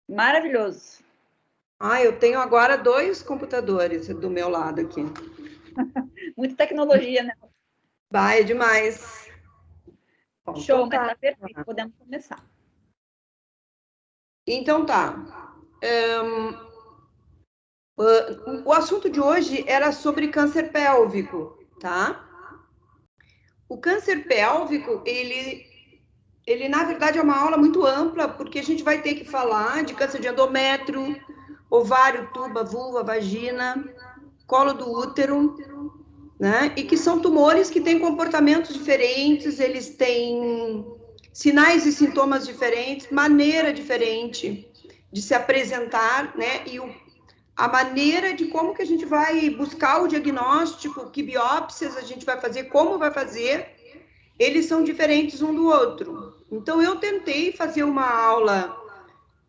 Maravilhoso. Eu tenho agora 2 computadores do meu lado aqui. Muita tecnologia, né? Vai, é demais. Bom, show, então mas tá perfeito, podemos começar. Então tá. O assunto de hoje era sobre câncer pélvico, tá? O câncer pélvico, ele na verdade é uma aula muito ampla, porque a gente vai ter que falar de câncer de endométrio, ovário, tuba, vulva, vagina, colo do útero, né? E que são tumores que têm comportamentos diferentes, eles têm sinais e sintomas diferentes, maneira diferente de se apresentar, né? E a maneira de como que a gente vai buscar o diagnóstico, que biópsias a gente vai fazer, como vai fazer, eles são diferentes um do outro. Então, eu tentei fazer uma aula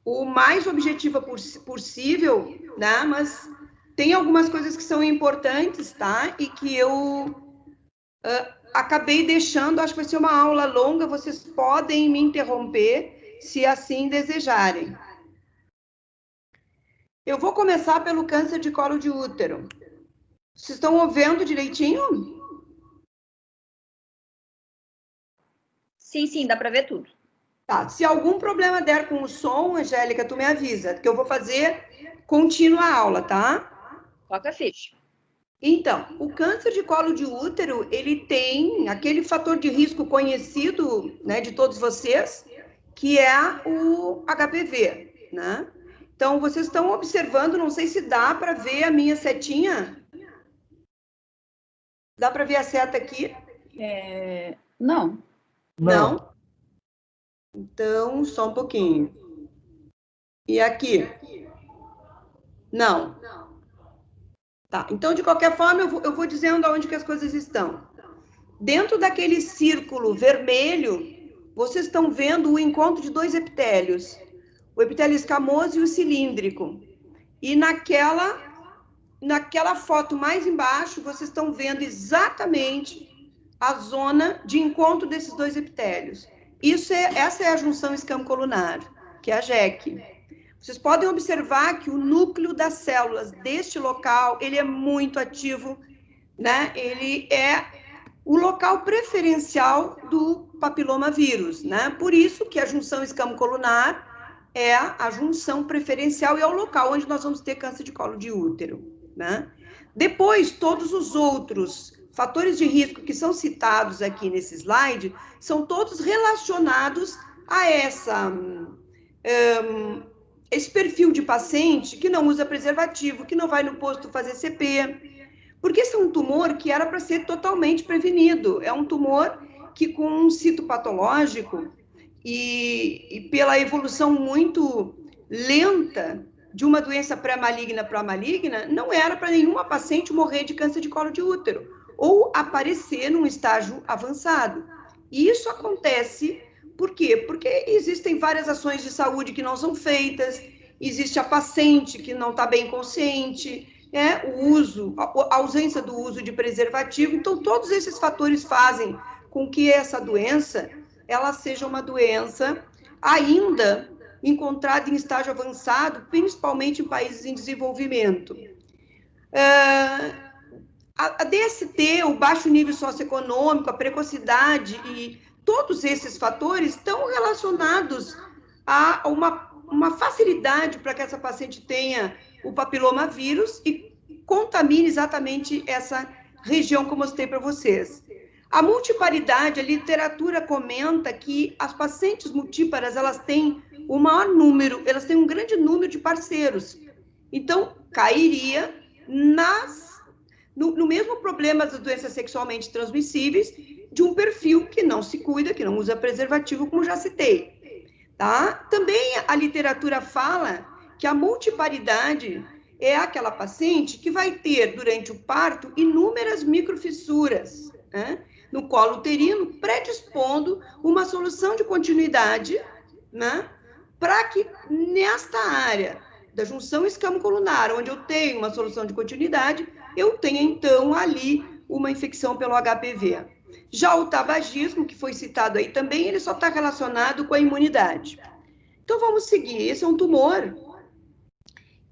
o mais objetiva possível, né? Mas tem algumas coisas que são importantes, tá? E que eu acabei deixando, acho que vai ser uma aula longa, vocês podem me interromper se assim desejarem. Eu vou começar pelo câncer de colo de útero. Vocês estão ouvindo direitinho? Sim, dá para ver tudo. Tá, se algum problema der com o som, Angélica, tu me avisa, que eu vou fazer contínua a aula, tá? Toca a ficha. Então, o câncer de colo de útero, ele tem aquele fator de risco conhecido, né, de todos vocês, que é o HPV, né? Então, vocês estão observando, não sei se dá para ver a minha setinha. Dá para ver a seta aqui? Não. Não? Então, só um pouquinho. E aqui? Não. Tá, então, de qualquer forma, eu vou dizendo aonde que as coisas estão. Dentro daquele círculo vermelho, vocês estão vendo o encontro de 2 epitélios, o epitélio escamoso e o cilíndrico. E naquela foto mais embaixo, vocês estão vendo exatamente a zona de encontro desses 2 epitélios. Essa é a junção escamo-colunar, que é a JEC. Vocês podem observar que o núcleo das células deste local, ele é muito ativo, né? Ele é o local preferencial do papilomavírus, né? Por isso que a junção escamo-colunar é a junção preferencial e é o local onde nós vamos ter câncer de colo de útero, né? Depois, todos os outros fatores de risco que são citados aqui nesse slide são todos relacionados a esse perfil de paciente que não usa preservativo, que não vai no posto fazer CP, porque esse é um tumor que era para ser totalmente prevenido. É um tumor que, com um citopatológico e pela evolução muito lenta de uma doença pré-maligna para maligna, não era para nenhuma paciente morrer de câncer de colo de útero ou aparecer num estágio avançado. E isso acontece por quê? Porque existem várias ações de saúde que não são feitas, existe a paciente que não está bem consciente, a ausência do uso de preservativo. Então, todos esses fatores fazem com que essa doença ela seja uma doença ainda encontrada em estágio avançado, principalmente em países em desenvolvimento. A DST, o baixo nível socioeconômico, a precocidade e todos esses fatores estão relacionados a uma facilidade para que essa paciente tenha o papilomavírus e contamine exatamente essa região que eu mostrei para vocês. A multiparidade, a literatura comenta que as pacientes multíparas, elas têm o maior número, elas têm um grande número de parceiros. Então, cairia no mesmo problema das doenças sexualmente transmissíveis, de um perfil que não se cuida, que não usa preservativo, como já citei. Tá? Também a literatura fala que a multiparidade é aquela paciente que vai ter, durante o parto, inúmeras microfissuras, né, no colo uterino, predispondo uma solução de continuidade, né, para que nesta área da junção escamo-colunar, onde eu tenho uma solução de continuidade, eu tenha, então, ali uma infecção pelo HPV. Já o tabagismo, que foi citado aí também, ele só está relacionado com a imunidade. Então, vamos seguir. Esse é um tumor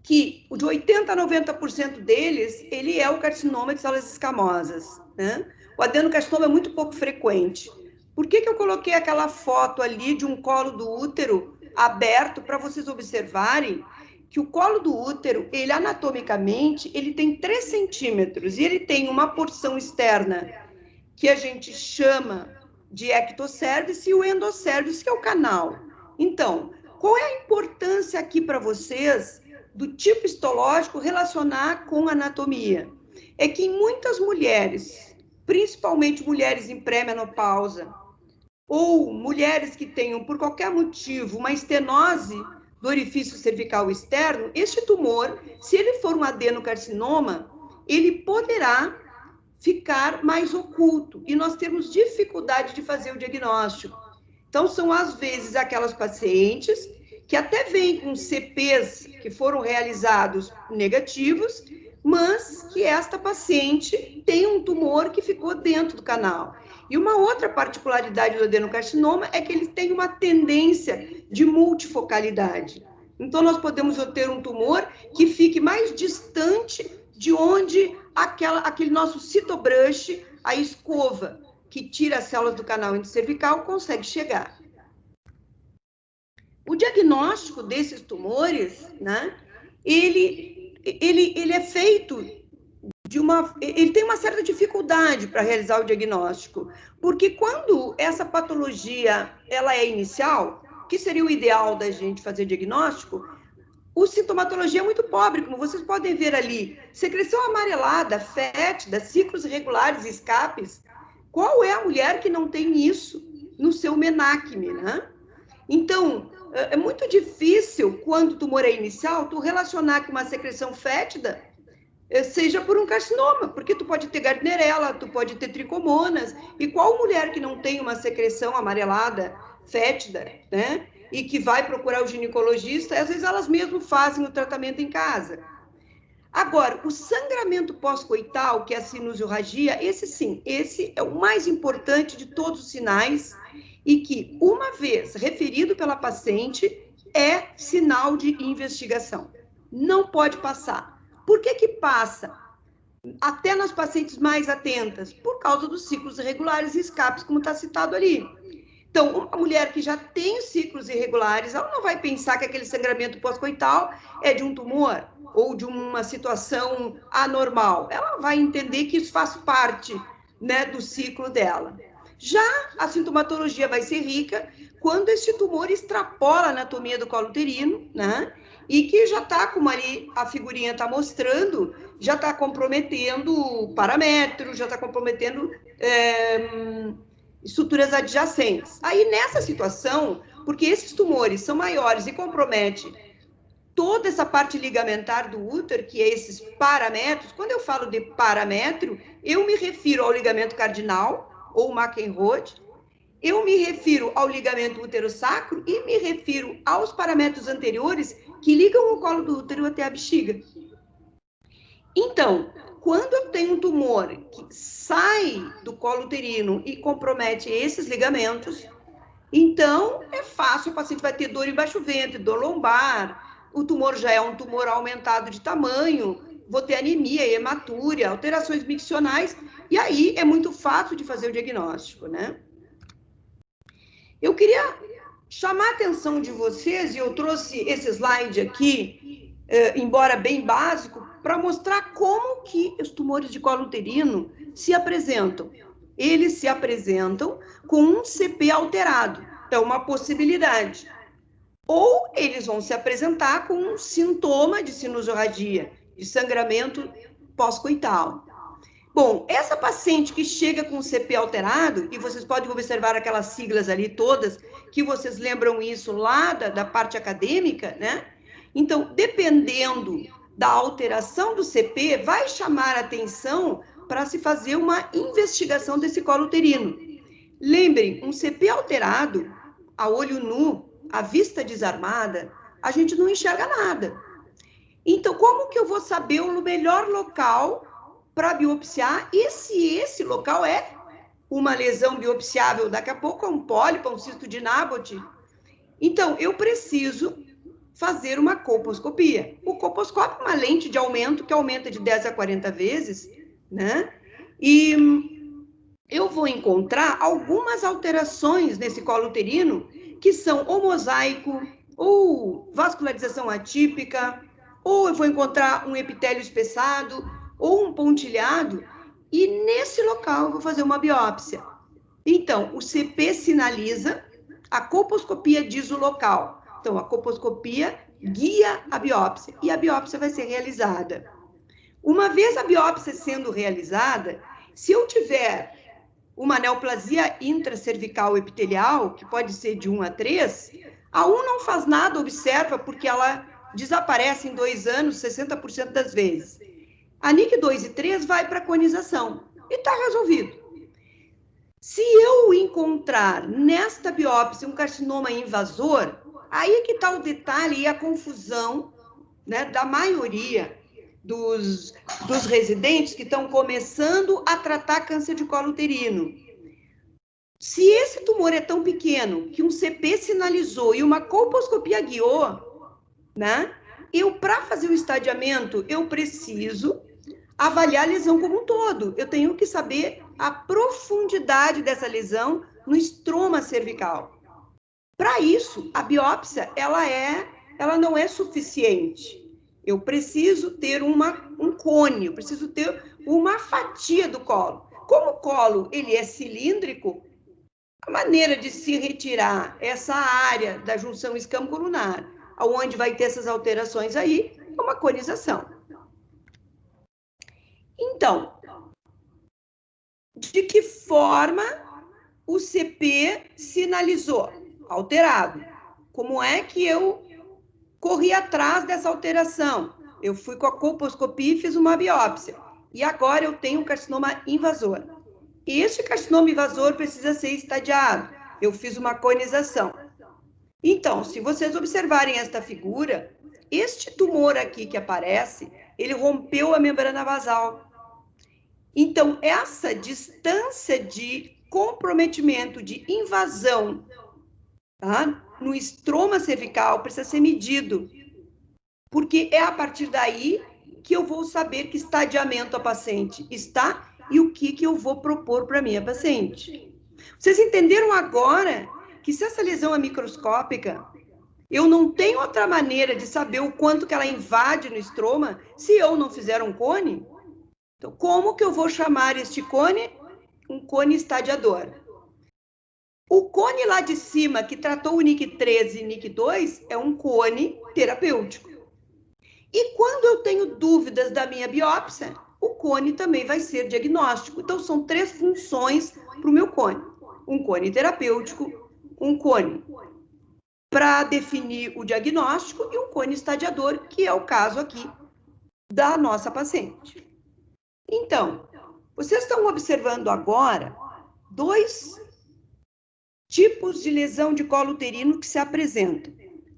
que, de 80% a 90% deles, ele é o carcinoma de células escamosas, né? O adenocarcinoma é muito pouco frequente. Por que eu coloquei aquela foto ali de um colo do útero aberto para vocês observarem que o colo do útero, ele anatomicamente, ele tem 3 centímetros e ele tem uma porção externa que a gente chama de ectocérvix e o endocérvix, que é o canal. Então, qual é a importância aqui para vocês do tipo histológico relacionar com anatomia? É que em muitas mulheres, principalmente mulheres em pré-menopausa, ou mulheres que tenham, por qualquer motivo, uma estenose do orifício cervical externo, este tumor, se ele for um adenocarcinoma, ele poderá ficar mais oculto e nós temos dificuldade de fazer o diagnóstico. Então, são às vezes aquelas pacientes que até vêm com CPs que foram realizados negativos, mas que esta paciente tem um tumor que ficou dentro do canal. E uma outra particularidade do adenocarcinoma é que ele tem uma tendência de multifocalidade. Então, nós podemos ter um tumor que fique mais distante de onde aquele nosso citobrush, a escova que tira as células do canal endocervical, consegue chegar. O diagnóstico desses tumores, né, ele é feito ele tem uma certa dificuldade para realizar o diagnóstico, porque quando essa patologia ela é inicial, que seria o ideal da gente fazer diagnóstico, a sintomatologia é muito pobre, como vocês podem ver ali. Secreção amarelada, fétida, ciclos irregulares, escapes. Qual é a mulher que não tem isso no seu menacme, né? Então, é muito difícil, quando o tumor é inicial, tu relacionar com uma secreção fétida, seja por um carcinoma, porque tu pode ter gardnerella, tu pode ter tricomonas, e qual mulher que não tem uma secreção amarelada, fétida, né? E que vai procurar o ginecologista, às vezes elas mesmas fazem o tratamento em casa. Agora, o sangramento pós-coital, que é a sinusorragia, esse sim, esse é o mais importante de todos os sinais e que, uma vez referido pela paciente, é sinal de investigação. Não pode passar. Por que passa? Até nas pacientes mais atentas, por causa dos ciclos irregulares e escapes, como está citado ali. Então, uma mulher que já tem ciclos irregulares, ela não vai pensar que aquele sangramento pós-coital é de um tumor ou de uma situação anormal. Ela vai entender que isso faz parte, né, do ciclo dela. Já a sintomatologia vai ser rica quando esse tumor extrapola a anatomia do colo uterino, né? E que já está, como ali a figurinha está mostrando, já está comprometendo paramétros, já está comprometendo estruturas adjacentes. Aí, nessa situação, porque esses tumores são maiores e comprometem toda essa parte ligamentar do útero, que é esses paramétros, quando eu falo de paramétro, eu me refiro ao ligamento cardinal, ou McEnroe, eu me refiro ao ligamento útero-sacro e me refiro aos paramétros anteriores que ligam o colo do útero até a bexiga. Então, quando eu tenho um tumor que sai do colo uterino e compromete esses ligamentos, então é fácil, o paciente vai ter dor embaixo do ventre, dor lombar, o tumor já é um tumor aumentado de tamanho, vou ter anemia, hematúria, alterações miccionais, e aí é muito fácil de fazer o diagnóstico, né? Eu queria chamar a atenção de vocês, e eu trouxe esse slide aqui, embora bem básico, para mostrar como que os tumores de colo uterino se apresentam. Eles se apresentam com um CP alterado, é uma possibilidade. Ou eles vão se apresentar com um sintoma de sinusorragia, de sangramento pós-coital. Bom, essa paciente que chega com CP alterado, e vocês podem observar aquelas siglas ali todas, que vocês lembram isso lá da parte acadêmica, né? Então, dependendo da alteração do CP, vai chamar a atenção para se fazer uma investigação desse colo uterino. Lembrem, um CP alterado, a olho nu, a vista desarmada, a gente não enxerga nada. Então, como que eu vou saber o melhor local para biopsiar? E se esse local é uma lesão biopsiável, daqui a pouco é um pólipo, um cisto de Naboth, Então, eu preciso fazer uma colposcopia. O colposcópio é uma lente de aumento que aumenta de 10 a 40 vezes, né? E eu vou encontrar algumas alterações nesse colo uterino que são ou mosaico, ou vascularização atípica, ou eu vou encontrar um epitélio espessado, ou um pontilhado, e nesse local eu vou fazer uma biópsia. Então, o CP sinaliza, a colposcopia diz o local. Então, a colposcopia guia a biópsia, e a biópsia vai ser realizada. Uma vez a biópsia sendo realizada, se eu tiver uma neoplasia intracervical epitelial, que pode ser de 1 a 3, a 1 não faz nada, observa, porque ela desaparece em 2 anos, 60% das vezes. A NIC 2 e 3 vai para a conização, e está resolvido. Se eu encontrar nesta biópsia um carcinoma invasor, aí que está o detalhe e a confusão, né, da maioria dos residentes que estão começando a tratar câncer de colo uterino. Se esse tumor é tão pequeno que um CP sinalizou e uma colposcopia guiou, né, eu, para fazer o estadiamento, eu preciso avaliar a lesão como um todo. Eu tenho que saber a profundidade dessa lesão no estroma cervical. Para isso, a biópsia, ela não é suficiente. Eu preciso ter um cone, eu preciso ter uma fatia do colo. Como o colo ele é cilíndrico, a maneira de se retirar essa área da junção escamo-colunar, onde vai ter essas alterações aí, é uma conização. Então, de que forma o CP sinalizou? Alterado. Como é que eu corri atrás dessa alteração? Eu fui com a colposcopia e fiz uma biópsia. E agora eu tenho um carcinoma invasor. E este carcinoma invasor precisa ser estadiado. Eu fiz uma conização. Então, se vocês observarem esta figura, este tumor aqui que aparece, ele rompeu a membrana basal. Então, essa distância de comprometimento, de invasão, tá, no estroma cervical precisa ser medido, porque é a partir daí que eu vou saber que estadiamento a paciente está e o que eu vou propor para a minha paciente. Vocês entenderam agora que se essa lesão é microscópica, eu não tenho outra maneira de saber o quanto que ela invade no estroma se eu não fizer um cone? Então, como que eu vou chamar este cone? Um cone estadiador. O cone lá de cima, que tratou o NIC 13 e NIC 2, é um cone terapêutico. E quando eu tenho dúvidas da minha biópsia, o cone também vai ser diagnóstico. Então, são 3 funções para o meu cone. Um cone terapêutico, um cone para definir o diagnóstico e um cone estadiador, que é o caso aqui da nossa paciente. Então, vocês estão observando agora 2 tipos de lesão de colo uterino que se apresentam.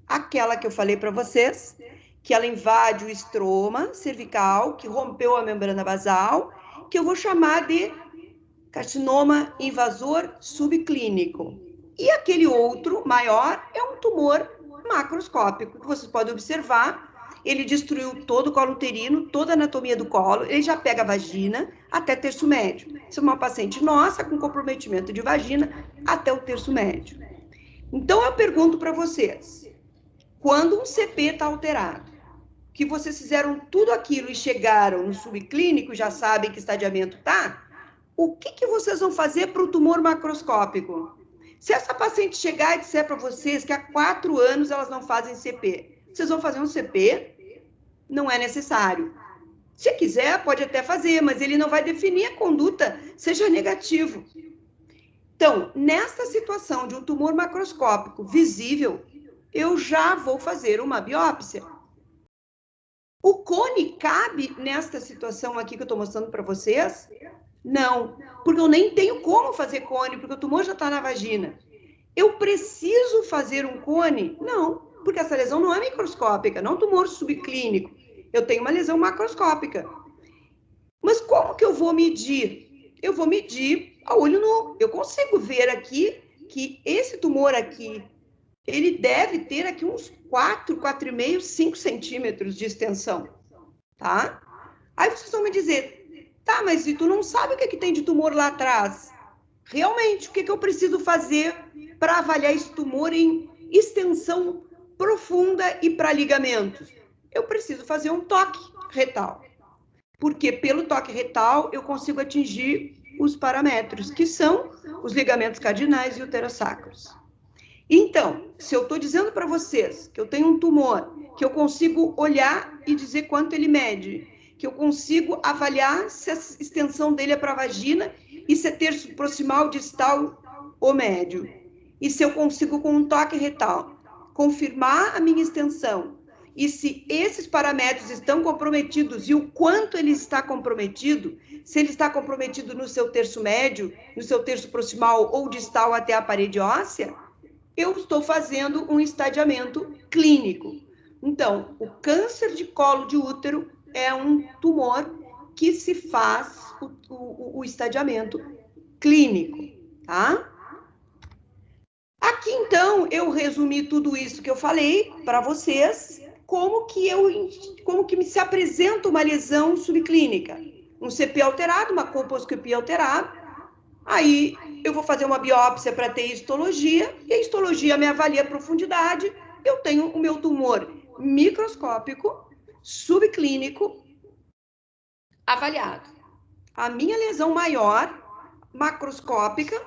Aquela que eu falei para vocês, que ela invade o estroma cervical, que rompeu a membrana basal, que eu vou chamar de carcinoma invasor subclínico. E aquele outro maior é um tumor macroscópico, que vocês podem observar. Ele destruiu todo o colo uterino, toda a anatomia do colo, ele já pega a vagina até terço médio. Isso é uma paciente nossa com comprometimento de vagina até o terço médio. Então, eu pergunto para vocês, quando um CP está alterado, que vocês fizeram tudo aquilo e chegaram no subclínico, já sabem que estadiamento está, o que vocês vão fazer para o tumor macroscópico? Se essa paciente chegar e disser para vocês que há 4 anos elas não fazem CP, vocês vão fazer um CP? Não é necessário. Se quiser, pode até fazer, mas ele não vai definir a conduta, seja negativo. Então, nessa situação de um tumor macroscópico visível, eu já vou fazer uma biópsia. O cone cabe nesta situação aqui que eu estou mostrando para vocês? Não, porque eu nem tenho como fazer cone, porque o tumor já está na vagina. Eu preciso fazer um cone? Não, porque essa lesão não é microscópica, não é um tumor subclínico. Eu tenho uma lesão macroscópica. Mas como que eu vou medir? Eu vou medir a olho nu. Eu consigo ver aqui que esse tumor aqui, ele deve ter aqui uns 4,5, 5 centímetros de extensão, tá? Aí vocês vão me dizer, tá, mas e tu não sabe o que tem de tumor lá atrás? Realmente, o que eu preciso fazer para avaliar esse tumor em extensão profunda e para ligamentos? Eu preciso fazer um toque retal. Porque pelo toque retal eu consigo atingir os parâmetros, que são os ligamentos cardinais e uterossacros. Então, se eu estou dizendo para vocês que eu tenho um tumor, que eu consigo olhar e dizer quanto ele mede, que eu consigo avaliar se a extensão dele é para a vagina e se é terço proximal, distal ou médio, e se eu consigo com um toque retal confirmar a minha extensão, e se esses parâmetros estão comprometidos e o quanto ele está comprometido, se ele está comprometido no seu terço médio, no seu terço proximal ou distal até a parede óssea, eu estou fazendo um estadiamento clínico. Então, o câncer de colo de útero é um tumor que se faz o estadiamento clínico, tá? Aqui, então, eu resumi tudo isso que eu falei para vocês, como que se apresenta uma lesão subclínica. Um CP alterado, uma colposcopia alterada, aí eu vou fazer uma biópsia para ter histologia, e a histologia me avalia a profundidade, eu tenho o meu tumor microscópico, subclínico, avaliado. A minha lesão maior, macroscópica,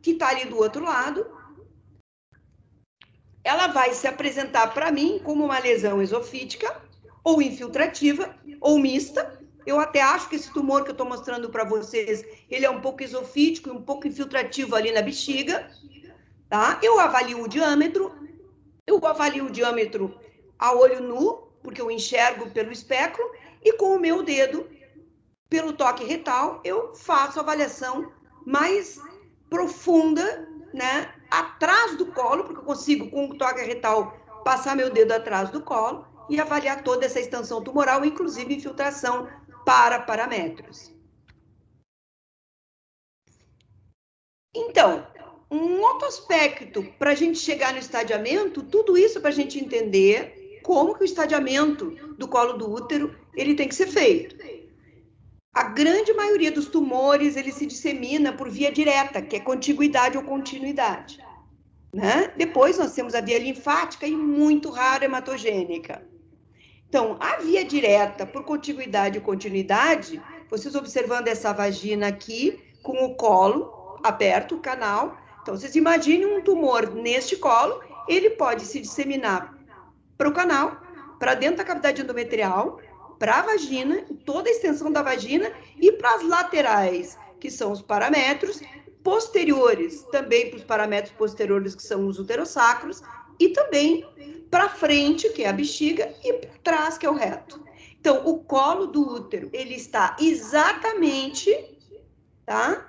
que está ali do outro lado, ela vai se apresentar para mim como uma lesão esofítica, ou infiltrativa, ou mista. Eu até acho que esse tumor que eu estou mostrando para vocês, ele é um pouco esofítico e um pouco infiltrativo ali na bexiga, tá? Eu avalio o diâmetro a olho nu, porque eu enxergo pelo espéculo, e com o meu dedo, pelo toque retal, eu faço a avaliação mais profunda, né, atrás do colo, porque eu consigo, com o toque retal, passar meu dedo atrás do colo e avaliar toda essa extensão tumoral, inclusive infiltração para parâmetros. Então, um outro aspecto para a gente chegar no estadiamento, tudo isso para a gente entender como que o estadiamento do colo do útero ele tem que ser feito. A grande maioria dos tumores, ele se dissemina por via direta, que é contiguidade ou continuidade, né? Depois nós temos a via linfática e muito raro hematogênica. Então, a via direta por contiguidade e continuidade, vocês observando essa vagina aqui, com o colo aberto, o canal. Então, vocês imaginem um tumor neste colo, ele pode se disseminar para o canal, para dentro da cavidade endometrial, para a vagina, toda a extensão da vagina e para as laterais, que são os parâmetros, posteriores, também para os parâmetros posteriores, que são os uterossacros, e também para frente, que é a bexiga, e para trás, que é o reto. Então, o colo do útero, ele está exatamente, tá,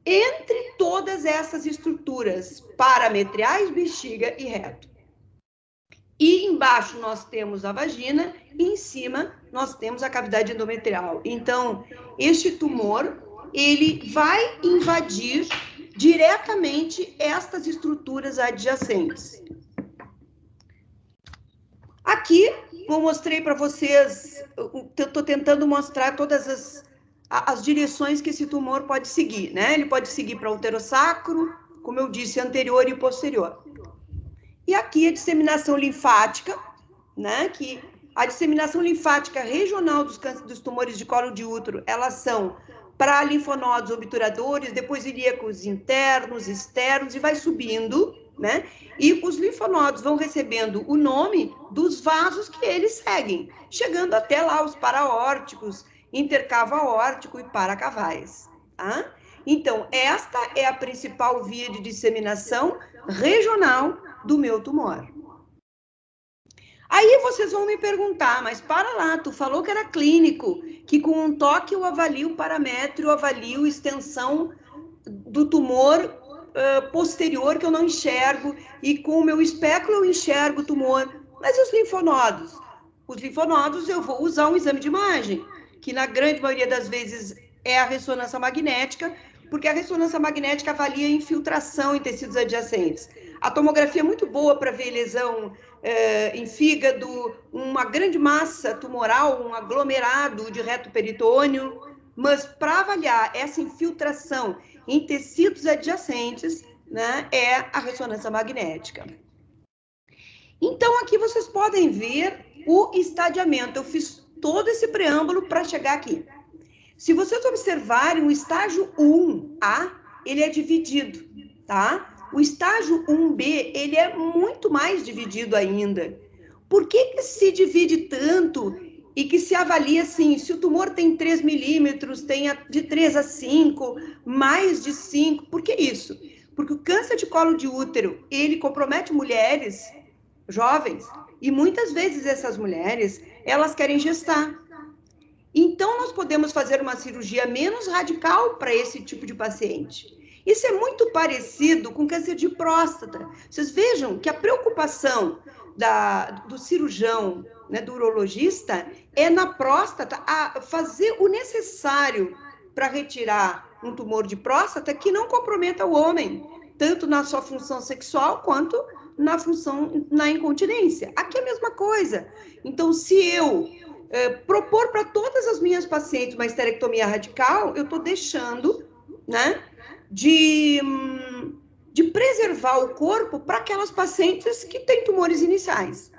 entre todas essas estruturas parametriais, bexiga e reto. E embaixo nós temos a vagina e em cima nós temos a cavidade endometrial. Então, este tumor, ele vai invadir diretamente estas estruturas adjacentes. Aqui, eu mostrei para vocês, eu estou tentando mostrar todas as direções que esse tumor pode seguir, né? Ele pode seguir para o uterossacro, como eu disse, anterior e posterior. E aqui a disseminação linfática, né? Que a disseminação linfática regional dos tumores de colo de útero, elas são para linfonodos obturadores, depois ilíacos internos, externos, e vai subindo, né? E os linfonodos vão recebendo o nome dos vasos que eles seguem, chegando até lá os paraórticos, intercavo aórtico e paracavais, tá? Então, esta é a principal via de disseminação regional do meu tumor. Aí vocês vão me perguntar, mas para lá, tu falou que era clínico, que com um toque eu avalio o parâmetro, eu avalio a extensão do tumor posterior que eu não enxergo, e com o meu espéculo eu enxergo o tumor. Mas os linfonodos? Os linfonodos eu vou usar um exame de imagem, que na grande maioria das vezes é a ressonância magnética, porque a ressonância magnética avalia a infiltração em tecidos adjacentes. A tomografia é muito boa para ver lesão em fígado, uma grande massa tumoral, um aglomerado de reto peritônio, mas para avaliar essa infiltração em tecidos adjacentes, né, é a ressonância magnética. Então, aqui vocês podem ver o estadiamento. Eu fiz todo esse preâmbulo para chegar aqui. Se vocês observarem, o estágio 1A, ele é dividido, tá? O estágio 1B, ele é muito mais dividido ainda. Por que se divide tanto e que se avalia assim, se o tumor tem 3 milímetros, tem de 3 a 5, mais de 5, por que isso? Porque o câncer de colo de útero, ele compromete mulheres jovens, e muitas vezes essas mulheres, elas querem gestar. Então, nós podemos fazer uma cirurgia menos radical para esse tipo de paciente. Isso é muito parecido com câncer de próstata. Vocês vejam que a preocupação do cirurgião, né, do urologista, é na próstata a fazer o necessário para retirar um tumor de próstata que não comprometa o homem, tanto na sua função sexual quanto na incontinência. Aqui é a mesma coisa. Então, se eu propor para todas as minhas pacientes uma esterectomia radical, eu estou deixando, né, de preservar o corpo para aquelas pacientes que têm tumores iniciais.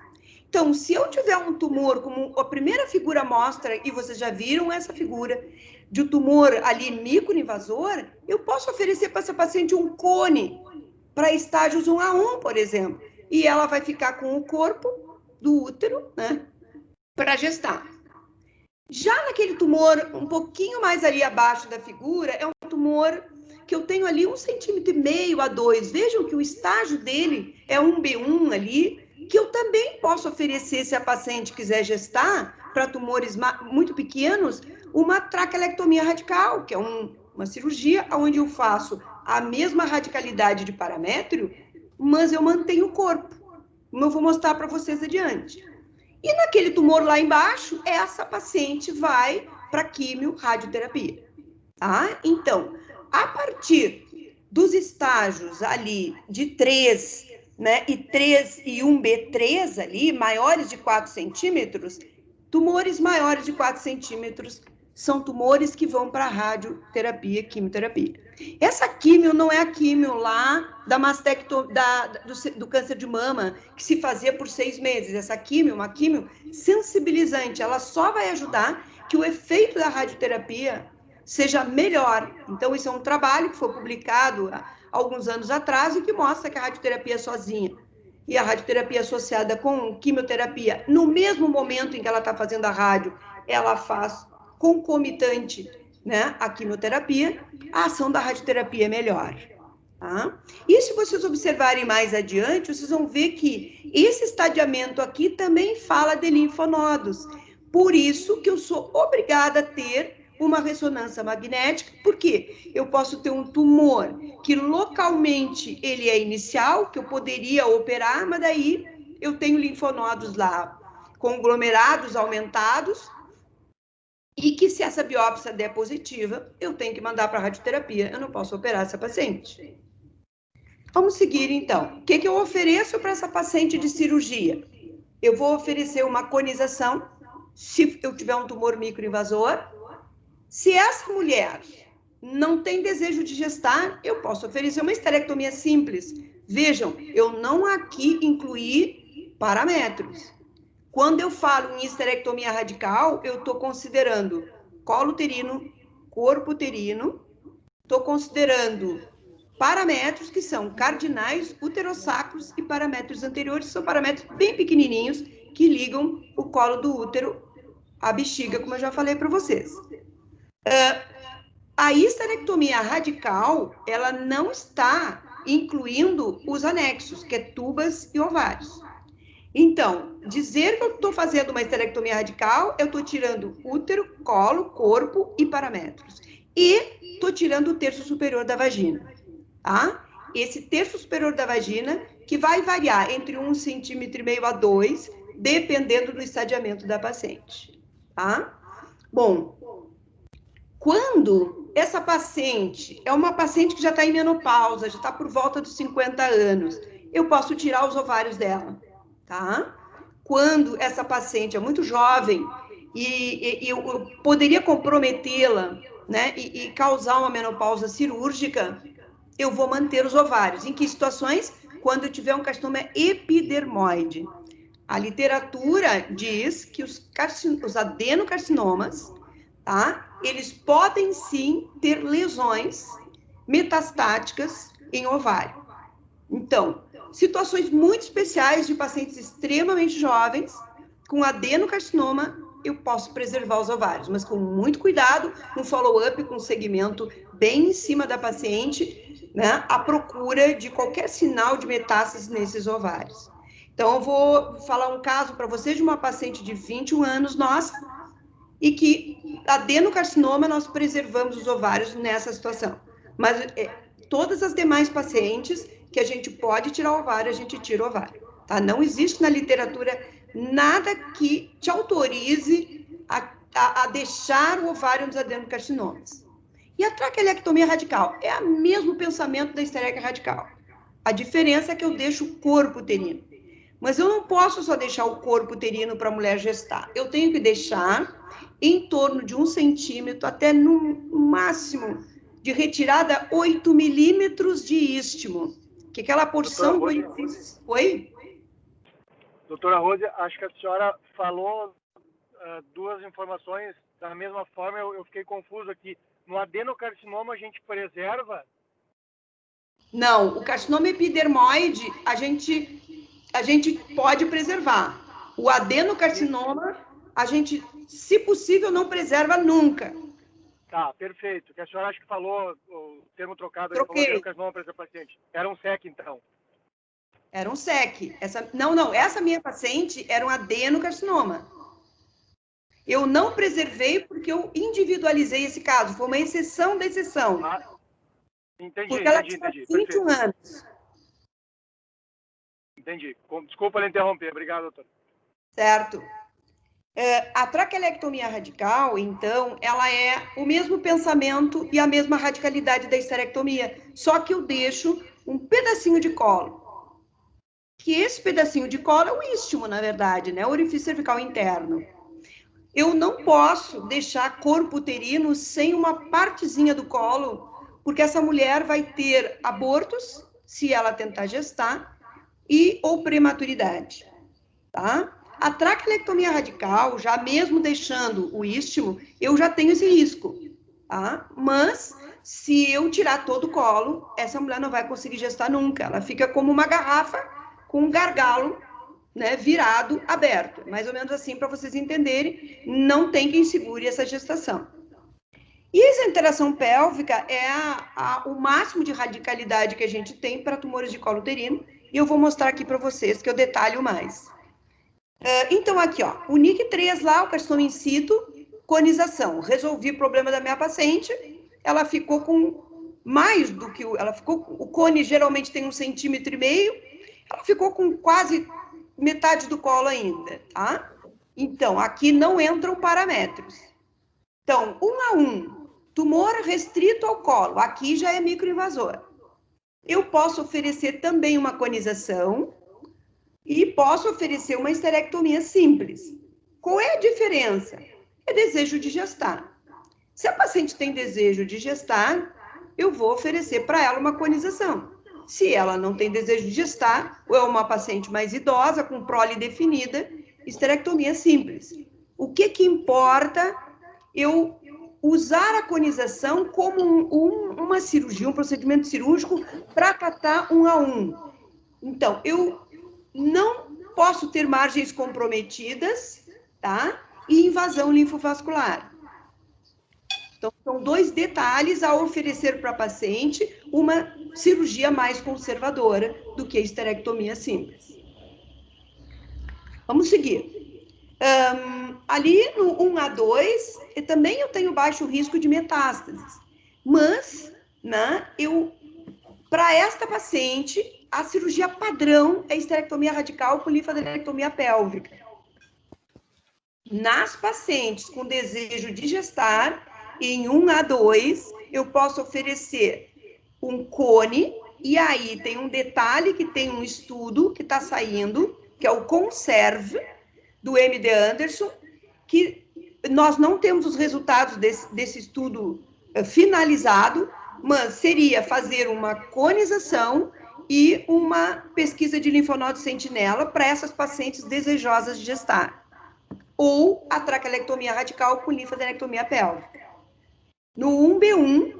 Então, se eu tiver um tumor, como a primeira figura mostra, e vocês já viram essa figura, de um tumor ali microinvasor, eu posso oferecer para essa paciente um cone para estágios 1A1, por exemplo, e ela vai ficar com o corpo do útero, né, para gestar. Já naquele tumor um pouquinho mais ali abaixo da figura, é um tumor que eu tenho ali 1,5 cm a 2. Vejam que o estágio dele é 1B1 ali, que eu também posso oferecer, se a paciente quiser gestar, para tumores muito pequenos, uma traquelectomia radical, que é uma cirurgia onde eu faço a mesma radicalidade de paramétrio, mas eu mantenho o corpo. Como eu vou mostrar para vocês adiante. E naquele tumor lá embaixo, essa paciente vai para quimio-radioterapia. Tá? Então, a partir dos estágios ali de 3, né, e 1B3 ali, maiores de 4 centímetros, tumores maiores de 4 centímetros são tumores que vão para a radioterapia, quimioterapia. Essa quimio não é a quimio lá do câncer de mama, que se fazia por 6 meses. Essa quimio, uma quimio sensibilizante, ela só vai ajudar que o efeito da radioterapia seja melhor. Então, isso é um trabalho que foi publicado há alguns anos atrás e que mostra que a radioterapia sozinha e a radioterapia associada com quimioterapia, no mesmo momento em que ela está fazendo a rádio, ela faz concomitante, né, a quimioterapia, a ação da radioterapia é melhor. Tá? E se vocês observarem mais adiante, vocês vão ver que esse estadiamento aqui também fala de linfonodos. Por isso que eu sou obrigada a ter uma ressonância magnética, porque eu posso ter um tumor que localmente ele é inicial, que eu poderia operar, mas daí eu tenho linfonodos lá conglomerados, aumentados, e que se essa biópsia der positiva, eu tenho que mandar para a radioterapia, eu não posso operar essa paciente. Vamos seguir, então. O que eu ofereço para essa paciente de cirurgia? Eu vou oferecer uma conização, se eu tiver um tumor microinvasor. Se essa mulher não tem desejo de gestar, eu posso oferecer uma esterectomia simples. Vejam, eu não aqui incluí paramétros. Quando eu falo em esterectomia radical, eu estou considerando colo uterino, corpo uterino, estou considerando paramétros que são cardinais, uterossacros e paramétros anteriores, são paramétros bem pequenininhos que ligam o colo do útero à bexiga, como eu já falei para vocês. A histerectomia radical, ela não está incluindo os anexos, que é tubas e ovários. Então, dizer que eu estou fazendo uma histerectomia radical, eu estou tirando útero, colo, corpo e paramétros. E estou tirando o terço superior da vagina, tá? Esse terço superior da vagina, que vai variar entre 1,5 cm a 2, dependendo do estadiamento da paciente, tá? Bom, quando essa paciente é uma paciente que já está em menopausa, já está por volta dos 50 anos, eu posso tirar os ovários dela, tá? Quando essa paciente é muito jovem e eu poderia comprometê-la, né, e causar uma menopausa cirúrgica, eu vou manter os ovários. Em que situações? Quando eu tiver um carcinoma epidermoide. A literatura diz que os adenocarcinomas, tá? Eles podem sim ter lesões metastáticas em ovário. Então, situações muito especiais de pacientes extremamente jovens, com adenocarcinoma, eu posso preservar os ovários, mas com muito cuidado, um follow-up, com segmento bem em cima da paciente, né, à procura de qualquer sinal de metástase nesses ovários. Então, eu vou falar um caso para vocês de uma paciente de 21 anos, nossa, e que adenocarcinoma nós preservamos os ovários nessa situação. Mas todas as demais pacientes que a gente pode tirar o ovário, a gente tira o ovário. Tá? Não existe na literatura nada que te autorize a deixar o ovário nos adenocarcinomas. E a traquelectomia radical é o mesmo pensamento da histerectomia radical. A diferença é que eu deixo o corpo uterino. Mas eu não posso só deixar o corpo uterino para a mulher gestar. Eu tenho que deixar em torno de 1 centímetro, até no máximo, de retirada 8 milímetros de istmo. Que aquela porção do orifício... Oi? Doutora Rose, acho que a senhora falou duas informações da mesma forma, eu fiquei confuso aqui. No adenocarcinoma a gente preserva? Não, o carcinoma epidermoide a gente pode preservar. O adenocarcinoma, a gente, se possível, não preserva nunca. Tá, perfeito. Que a senhora acha que falou o termo trocado, Troquei. Falou adenocarcinoma para essa paciente. Era um SEC, então. Era um SEC. Essa minha paciente era um adenocarcinoma. Eu não preservei porque eu individualizei esse caso. Foi uma exceção da exceção. Entendi, porque ela entendi. tinha 21 anos. Entendi. Desculpa lhe interromper. Obrigado, doutor. Certo. A traquelectomia radical, então, ela é o mesmo pensamento e a mesma radicalidade da histerectomia, só que eu deixo um pedacinho de colo. Que esse pedacinho de colo é o istmo, na verdade, né? O orifício cervical interno. Eu não posso deixar corpo uterino sem uma partezinha do colo, porque essa mulher vai ter abortos, se ela tentar gestar, ou prematuridade, tá? A traquelectomia radical, já mesmo deixando o istmo, eu já tenho esse risco, tá? Mas, se eu tirar todo o colo, essa mulher não vai conseguir gestar nunca. Ela fica como uma garrafa com um gargalo, né, virado, aberto. Mais ou menos assim, para vocês entenderem, não tem quem segure essa gestação. E essa interação pélvica é o máximo de radicalidade que a gente tem para tumores de colo uterino, e eu vou mostrar aqui para vocês, que eu detalho mais. Então, aqui, ó, o NIC3 lá, o carcinoma in situ, conização. Resolvi o problema da minha paciente, ela ficou com mais do que... o cone geralmente tem 1,5 centímetros, ela ficou com quase metade do colo ainda, tá? Então, aqui não entram paramétros. Então, 1 a 1, tumor restrito ao colo, aqui já é microinvasor. Eu posso oferecer também uma conização e posso oferecer uma histerectomia simples. Qual é a diferença? É desejo de gestar. Se a paciente tem desejo de gestar, eu vou oferecer para ela uma conização. Se ela não tem desejo de gestar, ou é uma paciente mais idosa, com prole definida, histerectomia simples. O que importa eu usar a conização como uma cirurgia, um procedimento cirúrgico para tratar 1 a 1. Então, eu não posso ter margens comprometidas, tá? E invasão linfovascular. Então, são 2 detalhes a oferecer para a paciente uma cirurgia mais conservadora do que a histerectomia simples. Vamos seguir. Ali no 1 a 2, também eu tenho baixo risco de metástases. Mas, né, para esta paciente, a cirurgia padrão é histerectomia radical com linfadenectomia pélvica. Nas pacientes com desejo de gestar, em 1 a 2, eu posso oferecer um cone E aí tem um detalhe que tem um estudo que está saindo, que é o CONSERV, do MD Anderson, que nós não temos os resultados desse estudo finalizado, mas seria fazer uma conização e uma pesquisa de linfonodo sentinela para essas pacientes desejosas de gestar, ou a traquelectomia radical com linfadenectomia pélvica. No 1B1,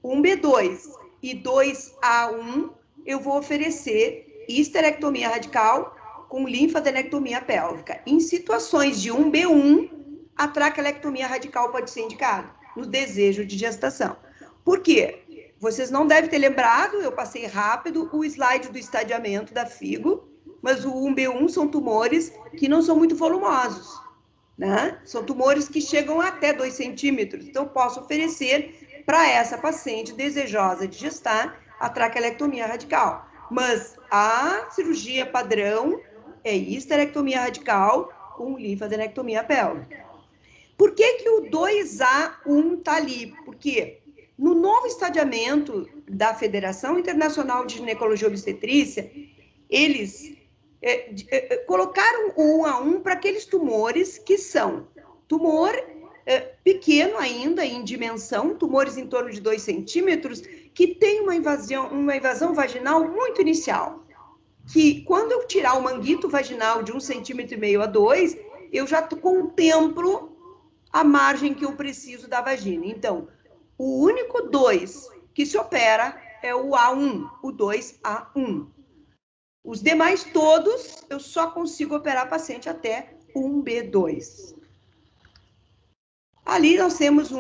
1B2 e 2A1, eu vou oferecer histerectomia radical com linfadenectomia pélvica. Em situações de 1B1, a traquelectomia radical pode ser indicada no desejo de gestação. Por quê? Vocês não devem ter lembrado, eu passei rápido o slide do estadiamento da FIGO, mas o 1B1 são tumores que não são muito volumosos, né? São tumores que chegam até 2 centímetros. Então, posso oferecer para essa paciente desejosa de gestar a traquelectomia radical. Mas a cirurgia padrão é histerectomia radical com linfadenectomia pélvica. Por que o 2A1 está ali? Porque no novo estadiamento da Federação Internacional de Ginecologia e Obstetrícia, eles colocaram o 1A1 para aqueles tumores que são tumor pequeno ainda em dimensão, tumores em torno de 2 centímetros, que tem uma invasão vaginal muito inicial. Que quando eu tirar o manguito vaginal de 1,5 centímetro a 2, eu já contemplo a margem que eu preciso da vagina. Então, o único 2 que se opera é o A1, o 2A1. Os demais todos, eu só consigo operar paciente até 1B2. Ali nós temos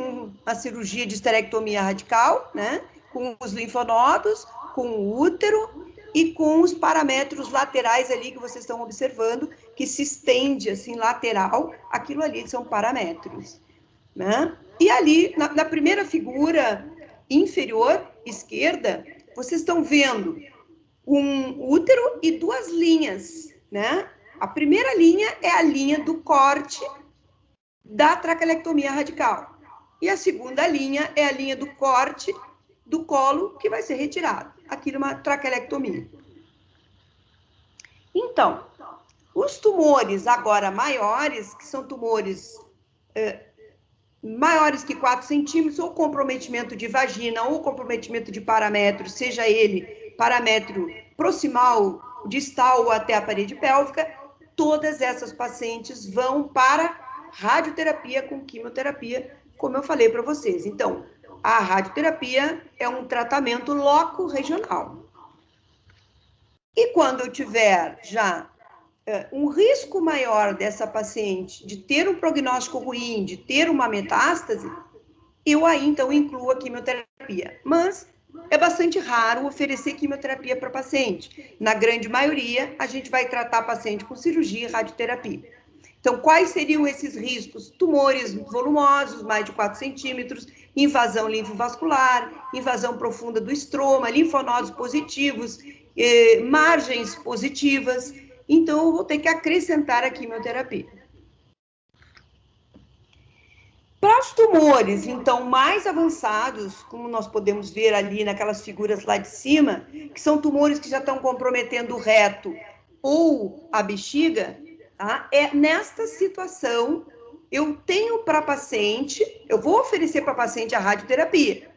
a cirurgia de histerectomia radical, né? Com os linfonodos, com o útero e com os paramétros laterais ali que vocês estão observando, que se estende assim lateral, aquilo ali são paramétros, né? E ali, na primeira figura inferior, esquerda, vocês estão vendo um útero e 2 linhas, né? A primeira linha é a linha do corte da traquelectomia radical. E a segunda linha é a linha do corte do colo que vai ser retirado. Aquilo é uma traquelectomia. Então, os tumores agora maiores, que são tumores maiores que 4 centímetros, ou comprometimento de vagina, ou comprometimento de paramétro, seja ele parâmetro proximal, distal ou até a parede pélvica, todas essas pacientes vão para radioterapia com quimioterapia, como eu falei para vocês. Então, a radioterapia é um tratamento loco-regional. E quando eu tiver já um risco maior dessa paciente de ter um prognóstico ruim, de ter uma metástase, eu aí então incluo a quimioterapia. Mas é bastante raro oferecer quimioterapia para paciente. Na grande maioria, a gente vai tratar paciente com cirurgia e radioterapia. Então, quais seriam esses riscos? Tumores volumosos, mais de 4 centímetros, invasão linfovascular, invasão profunda do estroma, linfonodos positivos, margens positivas. Então, eu vou ter que acrescentar a quimioterapia. Para os tumores, então, mais avançados, como nós podemos ver ali naquelas figuras lá de cima, que são tumores que já estão comprometendo o reto ou a bexiga, tá? Nesta situação, eu tenho para paciente, eu vou oferecer para paciente a radioterapia,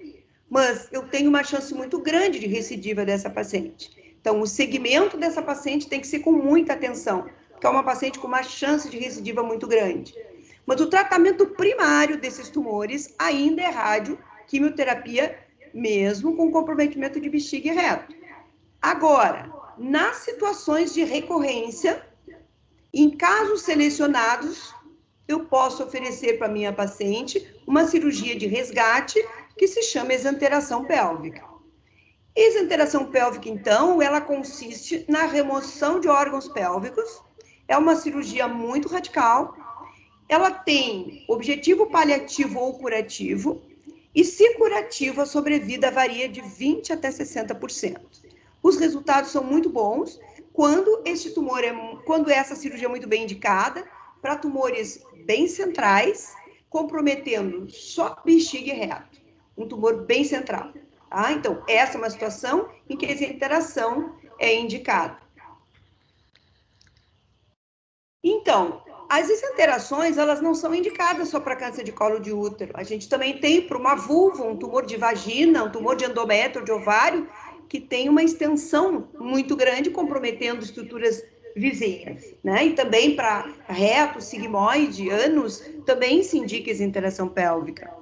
mas eu tenho uma chance muito grande de recidiva dessa paciente. Então, o segmento dessa paciente tem que ser com muita atenção, porque é uma paciente com uma chance de recidiva muito grande. Mas o tratamento primário desses tumores ainda é radioquimioterapia, mesmo com comprometimento de bexiga e reto. Agora, nas situações de recorrência, em casos selecionados, eu posso oferecer para minha paciente uma cirurgia de resgate que se chama exanteração pélvica. Exanteração pélvica, então, ela consiste na remoção de órgãos pélvicos, é uma cirurgia muito radical, ela tem objetivo paliativo ou curativo, e se curativo, a sobrevida varia de 20% até 60%. Os resultados são muito bons quando essa cirurgia é muito bem indicada para tumores bem centrais, comprometendo só bexiga e reto, um tumor bem central. tá? Então, essa é uma situação em que a isenteração é indicada. Então, as isenterações, elas não são indicadas só para câncer de colo de útero. A gente também tem para uma vulva, um tumor de vagina, um tumor de endométrio, de ovário, que tem uma extensão muito grande, comprometendo estruturas vizinhas, né? E também para reto, sigmoide, ânus, também se indica isenteração pélvica.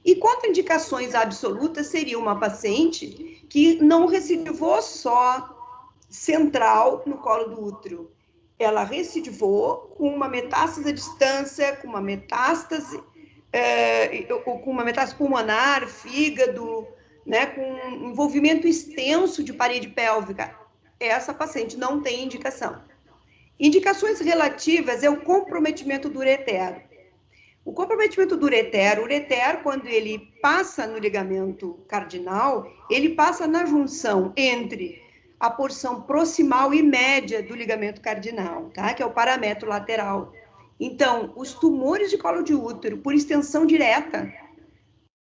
E contraindicações absolutas seria uma paciente que não recidivou só central no colo do útero. Ela recidivou com uma metástase à distância, com uma metástase pulmonar, fígado, né, com envolvimento extenso de parede pélvica. Essa paciente não tem indicação. Indicações relativas é o comprometimento do ureter. O comprometimento do ureter, quando ele passa no ligamento cardinal, ele passa na junção entre a porção proximal e média do ligamento cardinal, tá? Que é o parametro lateral. Então, os tumores de colo de útero, por extensão direta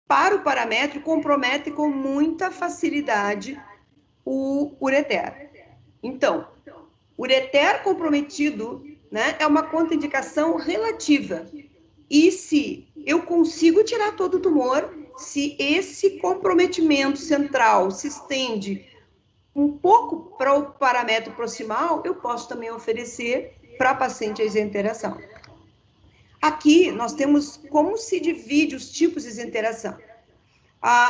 para o parametro, comprometem com muita facilidade o ureter. Então, ureter comprometido, né, é uma contraindicação relativa. E se eu consigo tirar todo o tumor, se esse comprometimento central se estende um pouco para o parametro proximal, eu posso também oferecer para a paciente a isenteração. Aqui, nós temos como se divide os tipos de isenteração.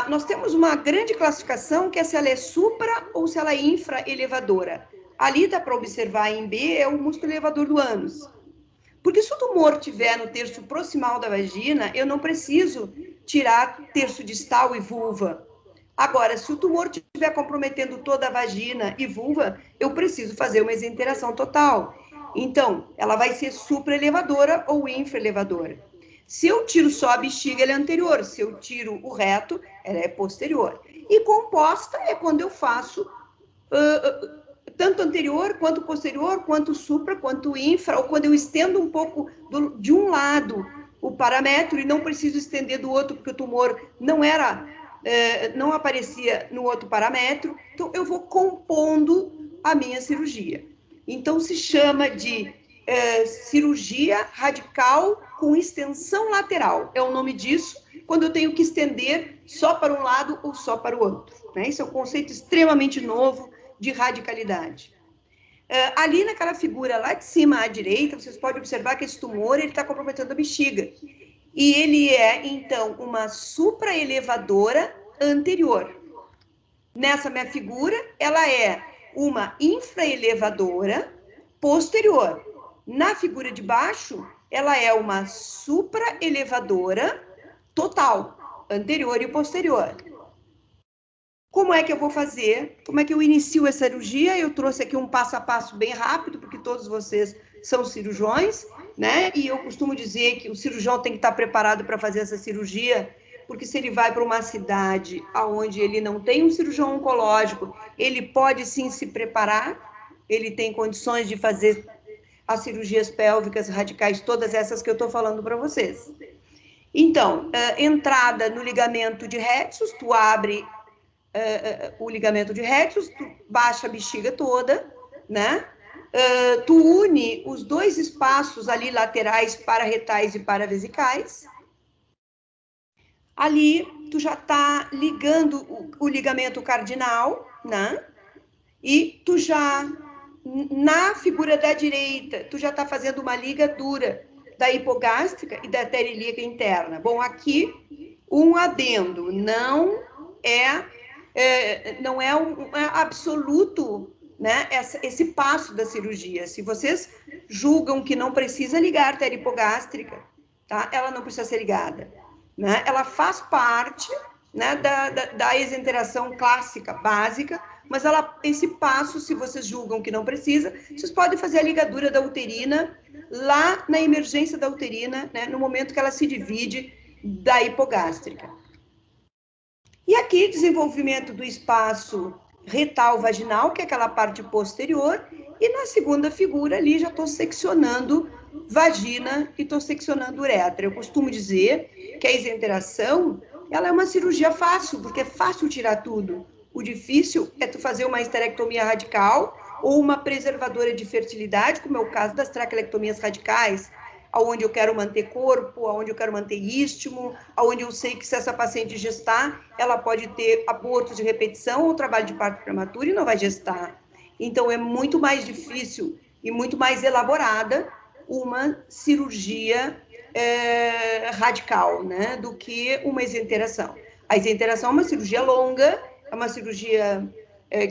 Nós temos uma grande classificação, que é se ela é supra ou se ela é infra-elevadora. Ali dá para observar em B, é o músculo elevador do ânus. Porque se o tumor estiver no terço proximal da vagina, eu não preciso tirar terço distal e vulva. Agora, se o tumor estiver comprometendo toda a vagina e vulva, eu preciso fazer uma isenteração total. Então, ela vai ser supraelevadora ou infraelevadora. Se eu tiro só a bexiga, ela é anterior. Se eu tiro o reto, ela é posterior. E composta é quando eu faço tanto anterior, quanto posterior, quanto supra, quanto infra, ou quando eu estendo um pouco de um lado o parametro e não preciso estender do outro, porque o tumor não aparecia no outro parametro. Então, eu vou compondo a minha cirurgia. Então, se chama de cirurgia radical com extensão lateral. É o nome disso, quando eu tenho que estender só para um lado ou só para o outro, né? Isso é um conceito extremamente novo de radicalidade. Ali naquela figura lá de cima à direita, vocês podem observar que esse tumor está comprometendo a bexiga. E ele é, então, uma supraelevadora anterior. Nessa minha figura, ela é uma infraelevadora posterior. Na figura de baixo, ela é uma supraelevadora total, anterior e posterior. Como é que eu vou fazer? Como é que eu inicio essa cirurgia? Eu trouxe aqui um passo a passo bem rápido, porque todos vocês são cirurgiões, né? E eu costumo dizer que o cirurgião tem que estar preparado para fazer essa cirurgia, porque se ele vai para uma cidade onde ele não tem um cirurgião oncológico, ele pode sim se preparar, ele tem condições de fazer as cirurgias pélvicas radicais, todas essas que eu estou falando para vocês. Então, entrada no ligamento de Retzus, tu abre o ligamento de Retzus, tu baixa a bexiga toda, né? Tu une os dois espaços ali laterais pararetais e paravesicais. Ali, tu já tá ligando o ligamento cardinal, né? E tu já, na figura da direita, tu já tá fazendo uma ligadura da hipogástrica e da artéria ilíaca interna. Bom, aqui, um adendo, não é absoluto, né, esse passo da cirurgia. Se vocês julgam que não precisa ligar a artéria hipogástrica, tá? Ela não precisa ser ligada, né? Ela faz parte, né, da isenteração clássica, básica, mas esse passo, se vocês julgam que não precisa, vocês podem fazer a ligadura da uterina lá na emergência da uterina, né, no momento que ela se divide da hipogástrica. E aqui, desenvolvimento do espaço retal vaginal, que é aquela parte posterior, e na segunda figura ali já estou seccionando vagina e estou seccionando uretra. Eu costumo dizer que a isenteração ela é uma cirurgia fácil, porque é fácil tirar tudo. O difícil é tu fazer uma esterectomia radical ou uma preservadora de fertilidade, como é o caso das traquelectomias radicais, onde eu quero manter corpo, onde eu quero manter istmo, onde eu sei que se essa paciente gestar, ela pode ter aborto de repetição ou trabalho de parto prematuro e não vai gestar. Então, é muito mais difícil e muito mais elaborada uma cirurgia radical, né, do que uma isenteração. A isenteração é uma cirurgia longa, é uma cirurgia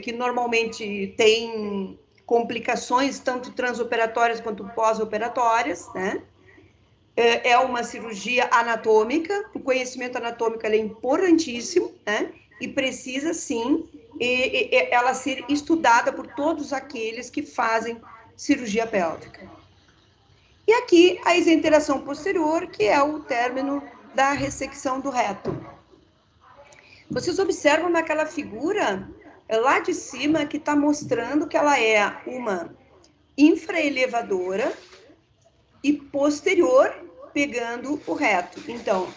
que normalmente tem complicações tanto transoperatórias quanto pós-operatórias, né? É uma cirurgia anatômica, o conhecimento anatômico é importantíssimo, né? E precisa, sim, ela ser estudada por todos aqueles que fazem cirurgia pélvica. E aqui, a isenteração posterior, que é o término da ressecção do reto. Vocês observam naquela figura, lá de cima, que está mostrando que ela é uma infraelevadora e posterior, pegando o reto. Então,